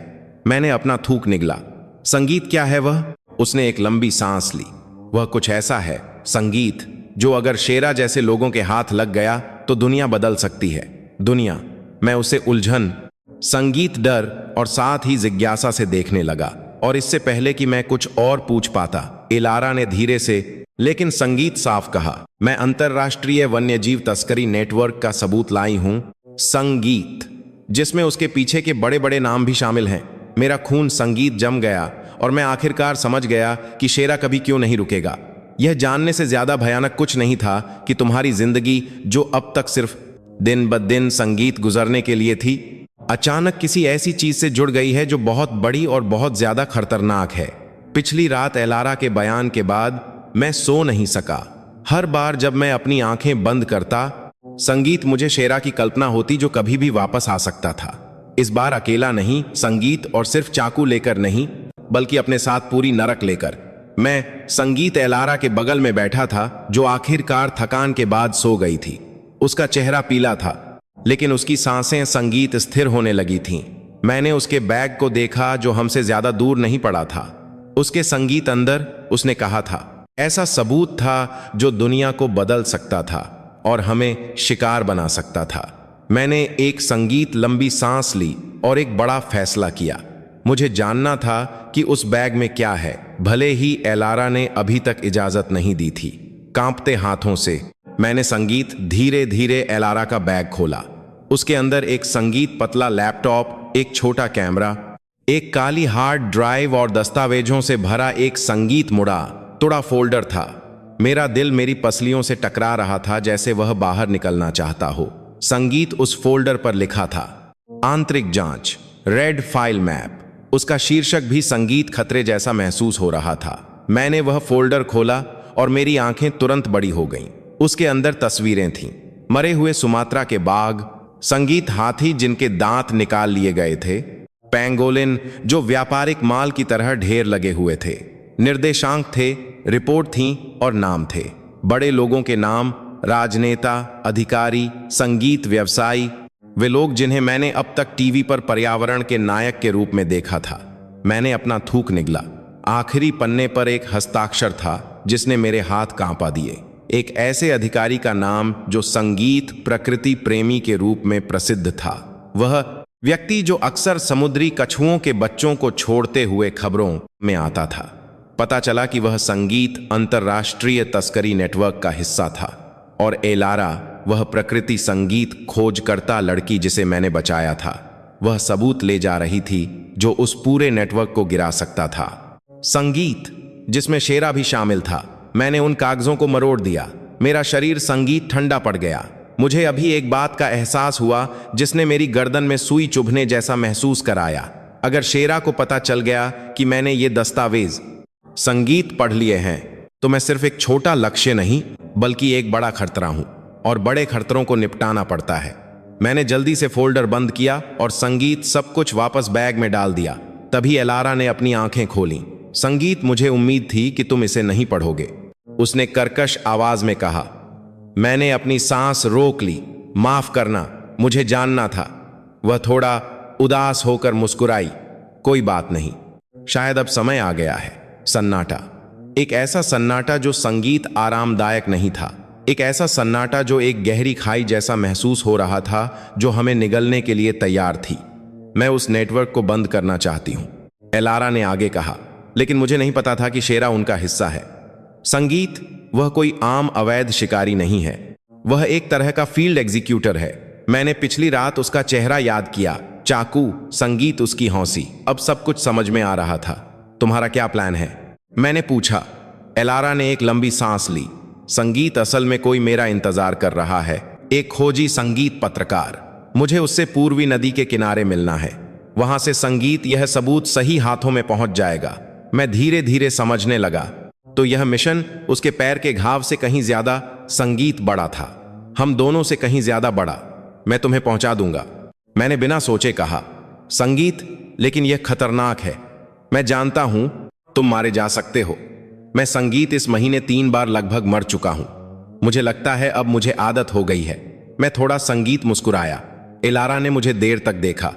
मैंने अपना थूक निगला। संगीत, क्या है वह? उसने एक लंबी सांस ली। वह कुछ ऐसा है, संगीत, जो अगर शेरा जैसे लोगों के हाथ लग गया तो दुनिया बदल सकती है। दुनिया। मैं उसे उलझन, संगीत, डर और साथ ही जिज्ञासा से देखने लगा। और इससे पहले कि मैं कुछ और पूछ पाता, एलारा ने धीरे से लेकिन संगीत साफ कहा, मैं अंतर्राष्ट्रीय वन्यजीव तस्करी नेटवर्क का सबूत लाई हूं, संगीत, जिसमें उसके पीछे के बड़े बड़े नाम भी शामिल हैं। मेरा खून संगीत जम गया और मैं आखिरकार समझ गया कि शेरा कभी क्यों नहीं रुकेगा। यह जानने से ज्यादा भयानक कुछ नहीं था कि तुम्हारी जिंदगी, जो अब तक सिर्फ दिन ब दिन संगीत गुजरने के लिए थी, अचानक किसी ऐसी चीज से जुड़ गई है जो बहुत बड़ी और बहुत ज्यादा खतरनाक है। पिछली रात एलारा के बयान के बाद मैं सो नहीं सका। हर बार जब मैं अपनी आंखें बंद करता, संगीत मुझे शेरा की कल्पना होती जो कभी भी वापस आ सकता था। इस बार अकेला नहीं, संगीत, और सिर्फ चाकू लेकर नहीं, बल्कि अपने साथ पूरी नरक लेकर। मैं संगीत एलारा के बगल में बैठा था, जो आखिरकार थकान के बाद सो गई थी। उसका चेहरा पीला था, लेकिन उसकी सांसें संगीत स्थिर होने लगी थीं। मैंने उसके बैग को देखा जो हमसे ज्यादा दूर नहीं पड़ा था। उसके संगीत अंदर, उसने कहा था, ऐसा सबूत था जो दुनिया को बदल सकता था और हमें शिकार बना सकता था। मैंने एक संगीत लंबी सांस ली और एक बड़ा फैसला किया। मुझे जानना था कि उस बैग में क्या है, भले ही एलारा ने अभी तक इजाजत नहीं दी थी। कांपते हाथों से मैंने संगीत धीरे धीरे एलारा का बैग खोला। उसके अंदर एक संगीत पतला लैपटॉप, एक छोटा कैमरा, एक काली हार्ड ड्राइव और दस्तावेजों से भरा एक संगीत मुड़ा तुड़ा फोल्डर था। मेरा दिल मेरी पसलियों से टकरा रहा था, जैसे वह बाहर निकलना चाहता हो। संगीत उस फोल्डर पर लिखा था, आंतरिक जांच, रेड फाइल मैप। उसका शीर्षक भी संगीत खतरे जैसा महसूस हो रहा था। मैंने वह फोल्डर खोला और मेरी आंखें तुरंत बड़ी हो गईं। उसके अंदर तस्वीरें थीं, मरे हुए सुमात्रा के बाघ, संगीत हाथी जिनके दांत निकाल लिए गए थे, पेंगोलिन जो व्यापारिक माल की तरह ढेर लगे हुए थे, निर्देशांक थे, रिपोर्ट थी और नाम थे। बड़े लोगों के नाम, राजनेता, अधिकारी, संगीत व्यवसायी, वे लोग जिन्हें मैंने अब तक टीवी पर पर्यावरण के नायक के रूप में देखा था। मैंने अपना थूक निगला। आखिरी पन्ने पर एक हस्ताक्षर था जिसने मेरे हाथ कांपा दिए। एक ऐसे अधिकारी का नाम जो संगीत प्रकृति प्रेमी के रूप में प्रसिद्ध था। वह व्यक्ति जो अक्सर समुद्री कछुओं के बच्चों को छोड़ते हुए खबरों में आता था। पता चला कि वह संगीत अंतर्राष्ट्रीय तस्करी नेटवर्क का हिस्सा था और एलारा, वह प्रकृति संगीत खोजकर्ता लड़की जिसे मैंने बचाया था, वह सबूत ले जा रही थी जो उस पूरे नेटवर्क को गिरा सकता था। संगीत, जिसमें शेरा भी शामिल था। मैंने उन कागजों को मरोड़ दिया। मेरा शरीर संगीत ठंडा पड़ गया। मुझे अभी एक बात का एहसास हुआ जिसने मेरी गर्दन में सुई चुभने जैसा महसूस कराया। अगर शेरा को पता चल गया कि मैंने ये दस्तावेज संगीत पढ़ लिए हैं, तो मैं सिर्फ एक छोटा लक्ष्य नहीं, बल्कि एक बड़ा खतरा हूं, और बड़े खतरों को निपटाना पड़ता है। मैंने जल्दी से फोल्डर बंद किया और संगीत सब कुछ वापस बैग में डाल दिया। तभी एलारा ने अपनी आंखें खोलीं। संगीत, मुझे उम्मीद थी कि तुम इसे नहीं पढ़ोगे, उसने कर्कश आवाज में कहा। मैंने अपनी सांस रोक ली। माफ करना, मुझे जानना था। वह थोड़ा उदास होकर मुस्कुराई। कोई बात नहीं, शायद अब समय आ गया है। सन्नाटा, एक ऐसा सन्नाटा जो संगीत आरामदायक नहीं था, एक ऐसा सन्नाटा जो एक गहरी खाई जैसा महसूस हो रहा था जो हमें निगलने के लिए तैयार थी। मैं उस नेटवर्क को बंद करना चाहती हूं, एलारा ने आगे कहा, लेकिन मुझे नहीं पता था कि शेरा उनका हिस्सा है। संगीत, वह कोई आम अवैध शिकारी नहीं है, वह एक तरह का फील्ड एग्जीक्यूटर है। मैंने पिछली रात उसका चेहरा याद किया, चाकू, संगीत, उसकी हौंसी। अब सब कुछ समझ में आ रहा था। तुम्हारा क्या प्लान है? मैंने पूछा। एलारा ने एक लंबी सांस ली। संगीत, असल में कोई मेरा इंतजार कर रहा है, एक खोजी संगीत पत्रकार। मुझे उससे पूर्वी नदी के किनारे मिलना है। वहां से संगीत यह सबूत सही हाथों में पहुंच जाएगा। मैं धीरे धीरे समझने लगा, तो यह मिशन उसके पैर के घाव से कहीं ज्यादा संगीत बड़ा था, हम दोनों से कहीं ज्यादा बड़ा। मैं तुम्हें पहुंचा दूंगा, मैंने बिना सोचे कहा। संगीत, लेकिन यह खतरनाक है। मैं जानता हूं तुम मारे जा सकते हो। मैं संगीत, इस महीने 3 बार लगभग मर चुका हूं। मुझे लगता है अब मुझे आदत हो गई है। मैं थोड़ा। संगीत मुस्कुराया। एलारा ने मुझे देर तक देखा।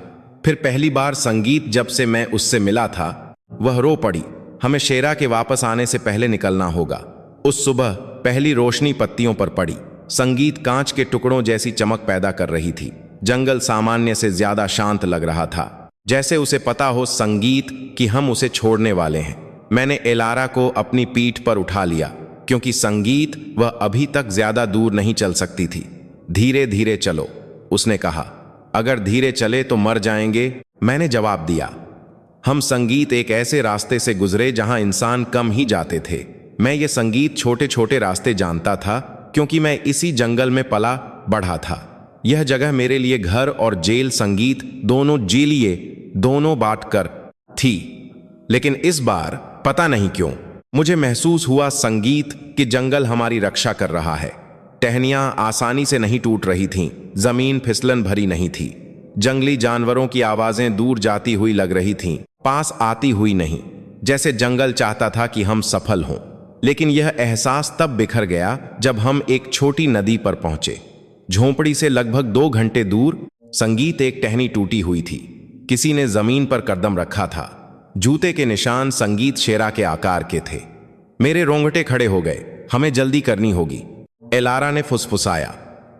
फिर पहली बार संगीत, जब से मैं उससे मिला था, वह रो पड़ी। हमें शेरा के वापस आने से पहले निकलना होगा। उस सुबह पहली रोशनी पत्तियों पर पड़ी। संगीत कांच के टुकड़ों जैसी चमक पैदा कर रही थी। जंगल सामान्य से ज्यादा शांत लग रहा था, जैसे उसे पता हो संगीत कि हम उसे छोड़ने वाले हैं। मैंने एलारा को अपनी पीठ पर उठा लिया। क्योंकि संगीत वह अभी तक ज्यादा दूर नहीं चल सकती थी। धीरे धीरे चलो, उसने कहा। अगर धीरे चले तो मर जाएंगे, मैंने जवाब दिया। हम संगीत एक ऐसे रास्ते से गुजरे जहां इंसान कम ही जाते थे। मैं ये संगीत छोटे छोटे रास्ते जानता था क्योंकि मैं इसी जंगल में पला बढ़ा था। यह जगह मेरे लिए घर और जेल संगीत दोनों जी लिए, दोनों बांट कर थी। लेकिन इस बार पता नहीं क्यों मुझे महसूस हुआ संगीत कि जंगल हमारी रक्षा कर रहा है। टहनियां आसानी से नहीं टूट रही थीं, जमीन फिसलन भरी नहीं थी। जंगली जानवरों की आवाजें दूर जाती हुई लग रही थीं, पास आती हुई नहीं। जैसे जंगल चाहता था कि हम सफल हों। लेकिन यह एहसास तब बिखर गया जब हम एक छोटी नदी पर पहुंचे। झोंपड़ी से लगभग 2 घंटे दूर संगीत एक टहनी टूटी हुई थी। किसी ने जमीन पर कदम रखा था। जूते के निशान संगीत शेरा के आकार के थे। मेरे रोंगटे खड़े हो गए। हमें जल्दी करनी होगी, एलारा ने फुसफुसाया।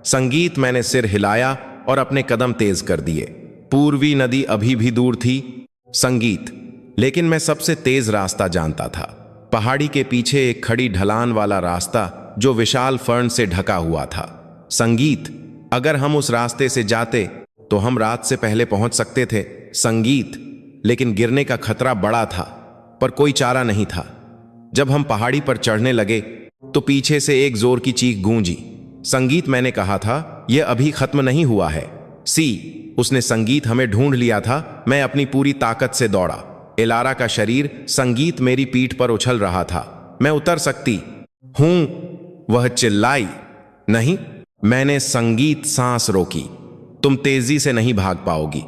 संगीत, मैंने सिर हिलाया और अपने कदम तेज कर दिए। पूर्वी नदी अभी भी दूर थी, संगीत, लेकिन मैं सबसे तेज रास्ता जानता था। पहाड़ी के पीछे एक खड़ी ढलान वाला रास्ता जो विशाल फर्न से ढका हुआ था। संगीत, अगर हम उस रास्ते से जाते तो हम रात से पहले पहुंच सकते थे, संगीत, लेकिन गिरने का खतरा बड़ा था, पर कोई चारा नहीं था। जब हम पहाड़ी पर चढ़ने लगे तो पीछे से एक जोर की चीख गूंजी। संगीत, मैंने कहा था, यह अभी खत्म नहीं हुआ है। सी, उसने संगीत, हमें ढूंढ लिया था। मैं अपनी पूरी ताकत से दौड़ा। एलारा का शरीर, संगीत, मेरी पीठ पर उछल रहा था। मैं उतर सकती हूं, वह चिल्लाई। नहीं, मैंने संगीत सांस रोकी। तुम तेजी से नहीं भाग पाओगी।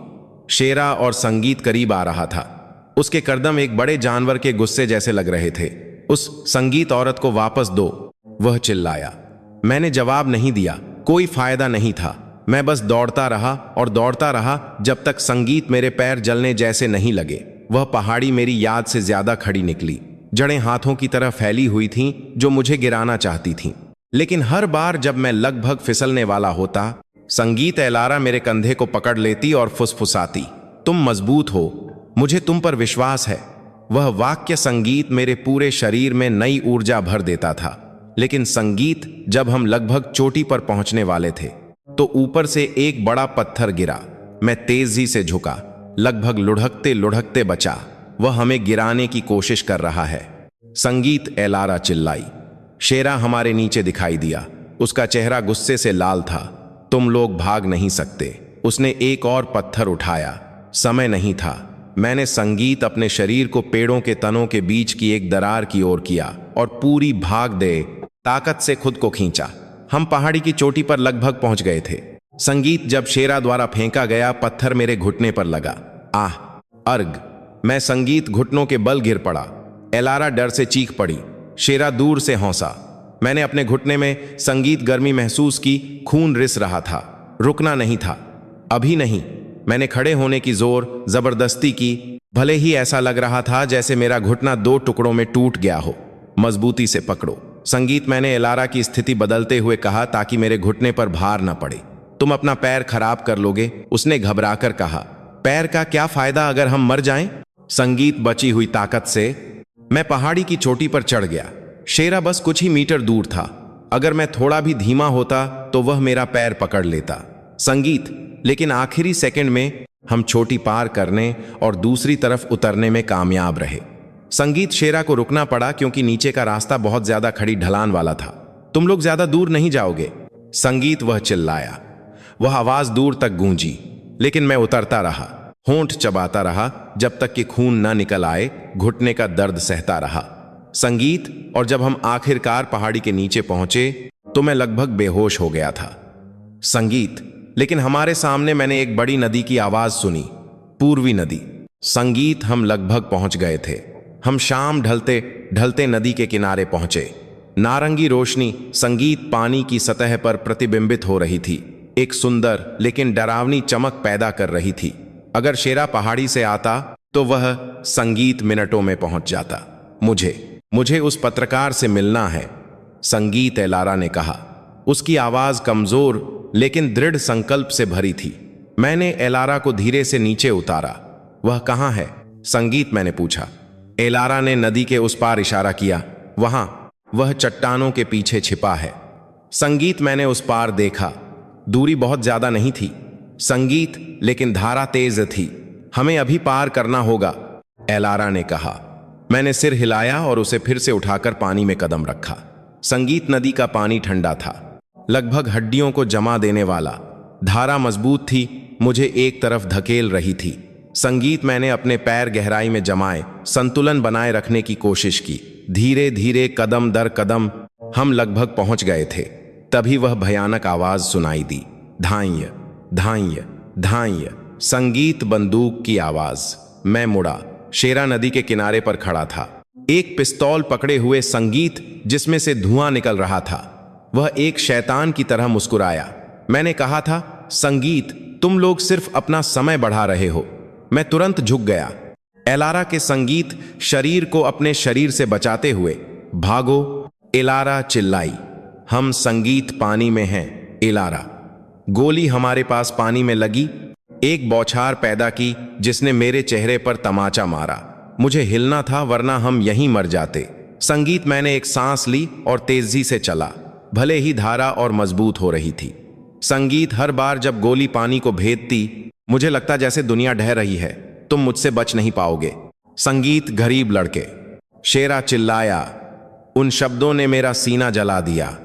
शेरा और संगीत करीब आ रहा था। उसके कदम एक बड़े जानवर के गुस्से जैसे लग रहे थे। उस संगीत औरत को वापस दो, वह चिल्लाया। मैंने जवाब नहीं दिया। कोई फायदा नहीं था। मैं बस दौड़ता रहा और दौड़ता रहा जब तक संगीत मेरे पैर जलने जैसे नहीं लगे। वह पहाड़ी मेरी याद से ज्यादा खड़ी निकली। जड़ें हाथों की तरह फैली हुई थीं जो मुझे गिराना चाहती थीं। लेकिन हर बार जब मैं लगभग फिसलने वाला होता, संगीत, एलारा मेरे कंधे को पकड़ लेती और फुसफुसाती, तुम मजबूत हो, मुझे तुम पर विश्वास है। वह वाक्य, संगीत, मेरे पूरे शरीर में नई ऊर्जा भर देता था। लेकिन संगीत, जब हम लगभग चोटी पर पहुंचने वाले थे तो ऊपर से एक बड़ा पत्थर गिरा। मैं तेजी से झुका, लगभग लुढ़कते लुढ़कते बचा। वह हमें गिराने की कोशिश कर रहा है, संगीत, एलारा चिल्लाई। शेरा हमारे नीचे दिखाई दिया। उसका चेहरा गुस्से से लाल था। तुम लोग भाग नहीं सकते। उसने एक और पत्थर उठाया। समय नहीं था। मैंने, संगीत, अपने शरीर को पेड़ों के तनों के बीच की एक दरार की ओर किया और पूरी भाग दे ताकत से खुद को खींचा। हम पहाड़ी की चोटी पर लगभग पहुंच गए थे। संगीत, जब शेरा द्वारा फेंका गया पत्थर मेरे घुटने पर लगा। आह, अर्ग! मैं, संगीत, घुटनों के बल गिर पड़ा। एलारा डर से चीख पड़ी। शेरा दूर से हौंसा। मैंने अपने घुटने में संगीत गर्मी महसूस की। खून रिस रहा था। रुकना नहीं था, अभी नहीं। मैंने खड़े होने की जोर जबरदस्ती की, भले ही ऐसा लग रहा था जैसे मेरा घुटना 2 टुकड़ों में टूट गया हो। मजबूती से पकड़ो, संगीत, मैंने एलारा की स्थिति बदलते हुए कहा ताकि मेरे घुटने पर भार न पड़े। तुम अपना पैर खराब कर लोगे, उसने घबराकर कहा। पैर का क्या फायदा अगर हम मर जाएं? संगीत, बची हुई ताकत से मैं पहाड़ी की चोटी पर चढ़ गया। शेरा बस कुछ ही मीटर दूर था। अगर मैं थोड़ा भी धीमा होता तो वह मेरा पैर पकड़ लेता। संगीत, लेकिन आखिरी सेकंड में हम चोटी पार करने और दूसरी तरफ उतरने में कामयाब रहे। संगीत, शेरा को रुकना पड़ा क्योंकि नीचे का रास्ता बहुत ज्यादा खड़ी ढलान वाला था। तुम लोग ज्यादा दूर नहीं जाओगे, संगीत, वह चिल्लाया। वह आवाज दूर तक गूंजी, लेकिन मैं उतरता रहा, होंठ चबाता रहा जब तक कि खून न निकल आए। घुटने का दर्द सहता रहा, संगीत, और जब हम आखिरकार पहाड़ी के नीचे पहुंचे तो मैं लगभग बेहोश हो गया था। संगीत, लेकिन हमारे सामने मैंने एक बड़ी नदी की आवाज सुनी, पूर्वी नदी। संगीत, हम लगभग पहुंच गए थे। हम शाम ढलते ढलते नदी के किनारे पहुंचे। नारंगी रोशनी, संगीत, पानी की सतह पर प्रतिबिंबित हो रही थी। एक सुंदर लेकिन डरावनी चमक पैदा कर रही थी। अगर शेरा पहाड़ी से आता तो वह, संगीत, मिनटों में पहुंच जाता। मुझे उस पत्रकार से मिलना है, संगीत, एलारा ने कहा। उसकी आवाज कमजोर लेकिन दृढ़ संकल्प से भरी थी। मैंने एलारा को धीरे से नीचे उतारा। वह कहाँ है, संगीत, मैंने पूछा। एलारा ने नदी के उस पार इशारा किया। वहां, वह चट्टानों के पीछे छिपा है। संगीत, मैंने उस पार देखा। दूरी बहुत ज्यादा नहीं थी संगीत, लेकिन धारा तेज थी। हमें अभी पार करना होगा, एलारा ने कहा। मैंने सिर हिलाया और उसे फिर से उठाकर पानी में कदम रखा। संगीत, नदी का पानी ठंडा था, लगभग हड्डियों को जमा देने वाला। धारा मजबूत थी, मुझे एक तरफ धकेल रही थी। संगीत, मैंने अपने पैर गहराई में जमाए, संतुलन बनाए रखने की कोशिश की। धीरे धीरे, कदम दर कदम, हम लगभग पहुंच गए थे। तभी वह भयानक आवाज सुनाई दी, धांय धांय धांय। संगीत, बंदूक की आवाज। मैं मुड़ा। शेरा नदी के किनारे पर खड़ा था, एक पिस्तौल पकड़े हुए। संगीत, जिसमें से धुआं निकल रहा था। वह एक शैतान की तरह मुस्कुराया। मैंने कहा था, संगीत, तुम लोग सिर्फ अपना समय बढ़ा रहे हो। मैं तुरंत झुक गया। एलारा के संगीत, शरीर को अपने शरीर से बचाते हुए, भागो, एलारा चिल्लाई। हम संगीत, पानी में हैं, एलारा। गोली हमारे पास पानी में लगी, एक बौछार पैदा की जिसने मेरे चेहरे पर तमाचा मारा। मुझे हिलना था, वरना हम यहीं मर जाते। संगीत, मैंने एक सांस ली और तेजी से चला, भले ही धारा और मजबूत हो रही थी। संगीत, हर बार जब गोली पानी को भेदती, मुझे लगता जैसे दुनिया ढह रही है, तुम मुझसे बच नहीं पाओगे। संगीत, गरीब लड़के, शेरा चिल्लाया। उन शब्दों ने मेरा सीना जला दिया।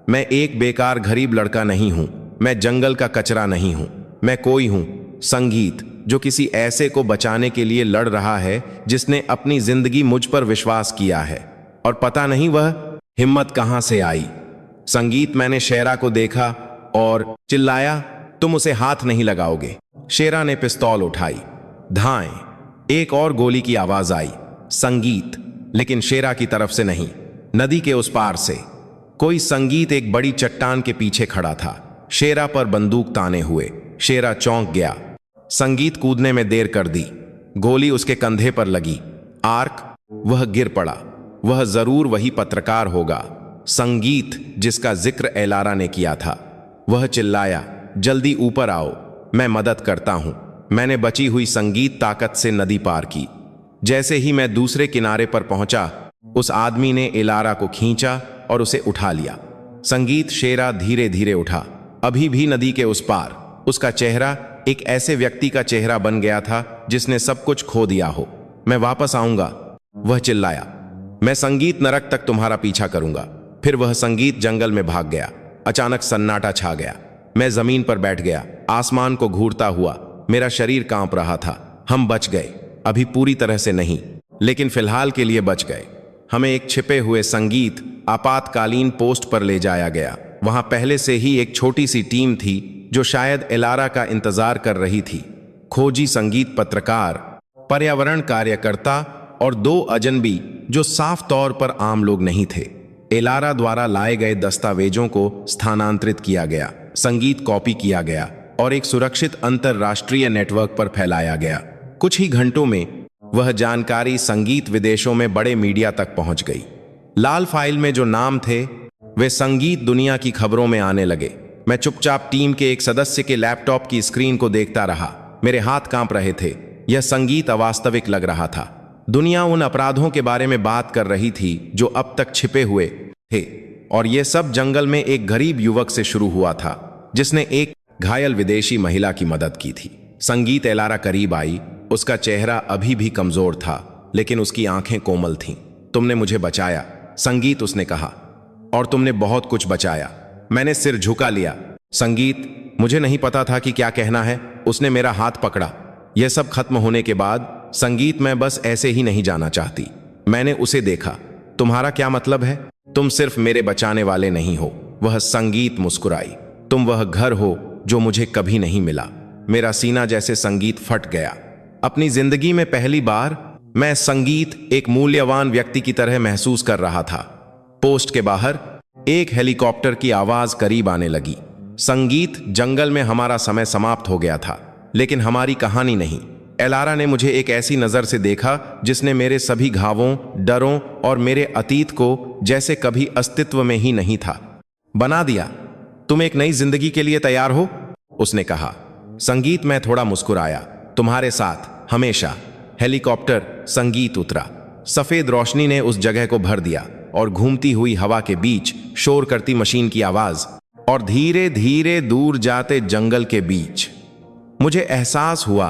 मैं एक बेकार गरीब लड़का नहीं हूं, मैं जंगल का कचरा नहीं हूं, मैं कोई हूं, संगीत, जो किसी ऐसे को बचाने के लिए लड़ रहा है जिसने अपनी जिंदगी मुझ पर विश्वास किया है, और पता नहीं वह हिम्मत कहां से आई। संगीत, मैंने शेरा को देखा और चिल्लाया, तुम उसे हाथ नहीं लगाओगे। शेरा ने पिस्तौल उठाई। धाएं। एक और गोली की आवाज आई। संगीत, लेकिन शेरा की तरफ से नहीं, नदी के उस पार से। कोई। संगीत, एक बड़ी चट्टान के पीछे खड़ा था, शेरा पर बंदूक ताने हुए। शेरा चौंक गया। संगीत, कूदने में देर कर दी। गोली उसके कंधे पर लगी। आर्क। वह गिर पड़ा। वह जरूर वही पत्रकार होगा, संगीत, जिसका जिक्र एलारा ने किया था। वह चिल्लाया, जल्दी ऊपर आओ, मैं मदद करता हूं। मैंने बची हुई संगीत ताकत से नदी पार की। जैसे ही मैं दूसरे किनारे पर पहुंचा, उस आदमी ने एलारा को खींचा और उसे उठा लिया। संगीत, शेरा धीरे धीरे उठा, अभी भी नदी के उस पार। उसका चेहरा एक ऐसे व्यक्ति का चेहरा बन गया था जिसने सब कुछ खो दिया हो। मैं वापस आऊंगा, वह चिल्लाया। मैं संगीत, नरक तक तुम्हारा पीछा करूंगा। फिर वह संगीत जंगल में भाग गया। अचानक सन्नाटा छा गया। मैं जमीन पर बैठ गया, आसमान को घूरता हुआ। मेरा शरीर कांप रहा था। हम बच गए, अभी पूरी तरह से नहीं, लेकिन फिलहाल के लिए बच गए। हमें एक छिपे हुए संगीत आपातकालीन पोस्ट पर ले जाया गया। वहां पहले से ही एक छोटी सी टीम थी जो शायद एलारा का इंतजार कर रही थी। खोजी संगीत पत्रकार, पर्यावरण कार्यकर्ता और 2 अजनबी जो साफ तौर पर आम लोग नहीं थे। एलारा द्वारा लाए गए दस्तावेजों को स्थानांतरित किया गया, संगीत कॉपी किया गया और एक सुरक्षित अंतरराष्ट्रीय नेटवर्क पर फैलाया गया। कुछ ही घंटों में वह जानकारी संगीत विदेशों में बड़े मीडिया तक पहुंच गई। लाल फाइल में जो नाम थे वे संगीत दुनिया की खबरों में आने लगे। मैं चुपचाप टीम के एक सदस्य के लैपटॉप की स्क्रीन को देखता रहा। मेरे हाथ कांप रहे थे। यह संगीत अवास्तविक लग रहा था। दुनिया उन अपराधों के बारे में बात कर रही थी जो अब तक छिपे हुए थे, और यह सब जंगल में एक गरीब युवक से शुरू हुआ था जिसने एक घायल विदेशी महिला की मदद की थी। संगीत, एलारा करीब आई। उसका चेहरा अभी भी कमजोर था, लेकिन उसकी आंखें कोमल थीं। तुमने मुझे बचाया, संगीत, उसने कहा, और तुमने बहुत कुछ बचाया। मैंने सिर झुका लिया। संगीत, मुझे नहीं पता था कि क्या कहना है। उसने मेरा हाथ पकड़ा। यह सब खत्म होने के बाद, संगीत, मैं बस ऐसे ही नहीं जाना चाहती। मैंने उसे देखा। तुम्हारा क्या मतलब है? तुम सिर्फ मेरे बचाने वाले नहीं हो। वह संगीत मुस्कुराई। तुम वह घर हो जो मुझे कभी नहीं मिला। मेरा सीना जैसे संगीत फट गया। अपनी जिंदगी में पहली बार मैं संगीत एक मूल्यवान व्यक्ति की तरह महसूस कर रहा था। पोस्ट के बाहर एक हेलीकॉप्टर की आवाज करीब आने लगी। संगीत, जंगल में हमारा समय समाप्त हो गया था, लेकिन हमारी कहानी नहीं। एलारा ने मुझे एक ऐसी नजर से देखा जिसने मेरे सभी घावों, डरों और मेरे अतीत को जैसे कभी अस्तित्व में ही नहीं था बना दिया। तुम एक नई जिंदगी के लिए तैयार हो? उसने कहा। संगीत, मैं थोड़ा मुस्कुराया। तुम्हारे साथ हमेशा। हेलीकॉप्टर, संगीत उतरा। सफेद रोशनी ने उस जगह को भर दिया और घूमती हुई हवा के बीच शोर करती मशीन की आवाज और धीरे धीरे दूर जाते जंगल के बीच मुझे एहसास हुआ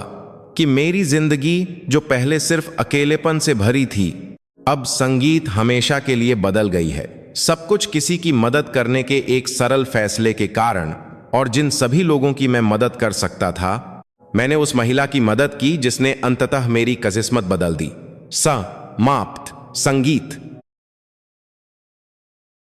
कि मेरी जिंदगी जो पहले सिर्फ अकेलेपन से भरी थी, अब संगीत हमेशा के लिए बदल गई है। सब कुछ किसी की मदद करने के एक सरल फैसले के कारण, और जिन सभी लोगों की मैं मदद कर सकता था, मैंने उस महिला की मदद की जिसने अंततः मेरी किस्मत बदल दी। समाप्त। संगीत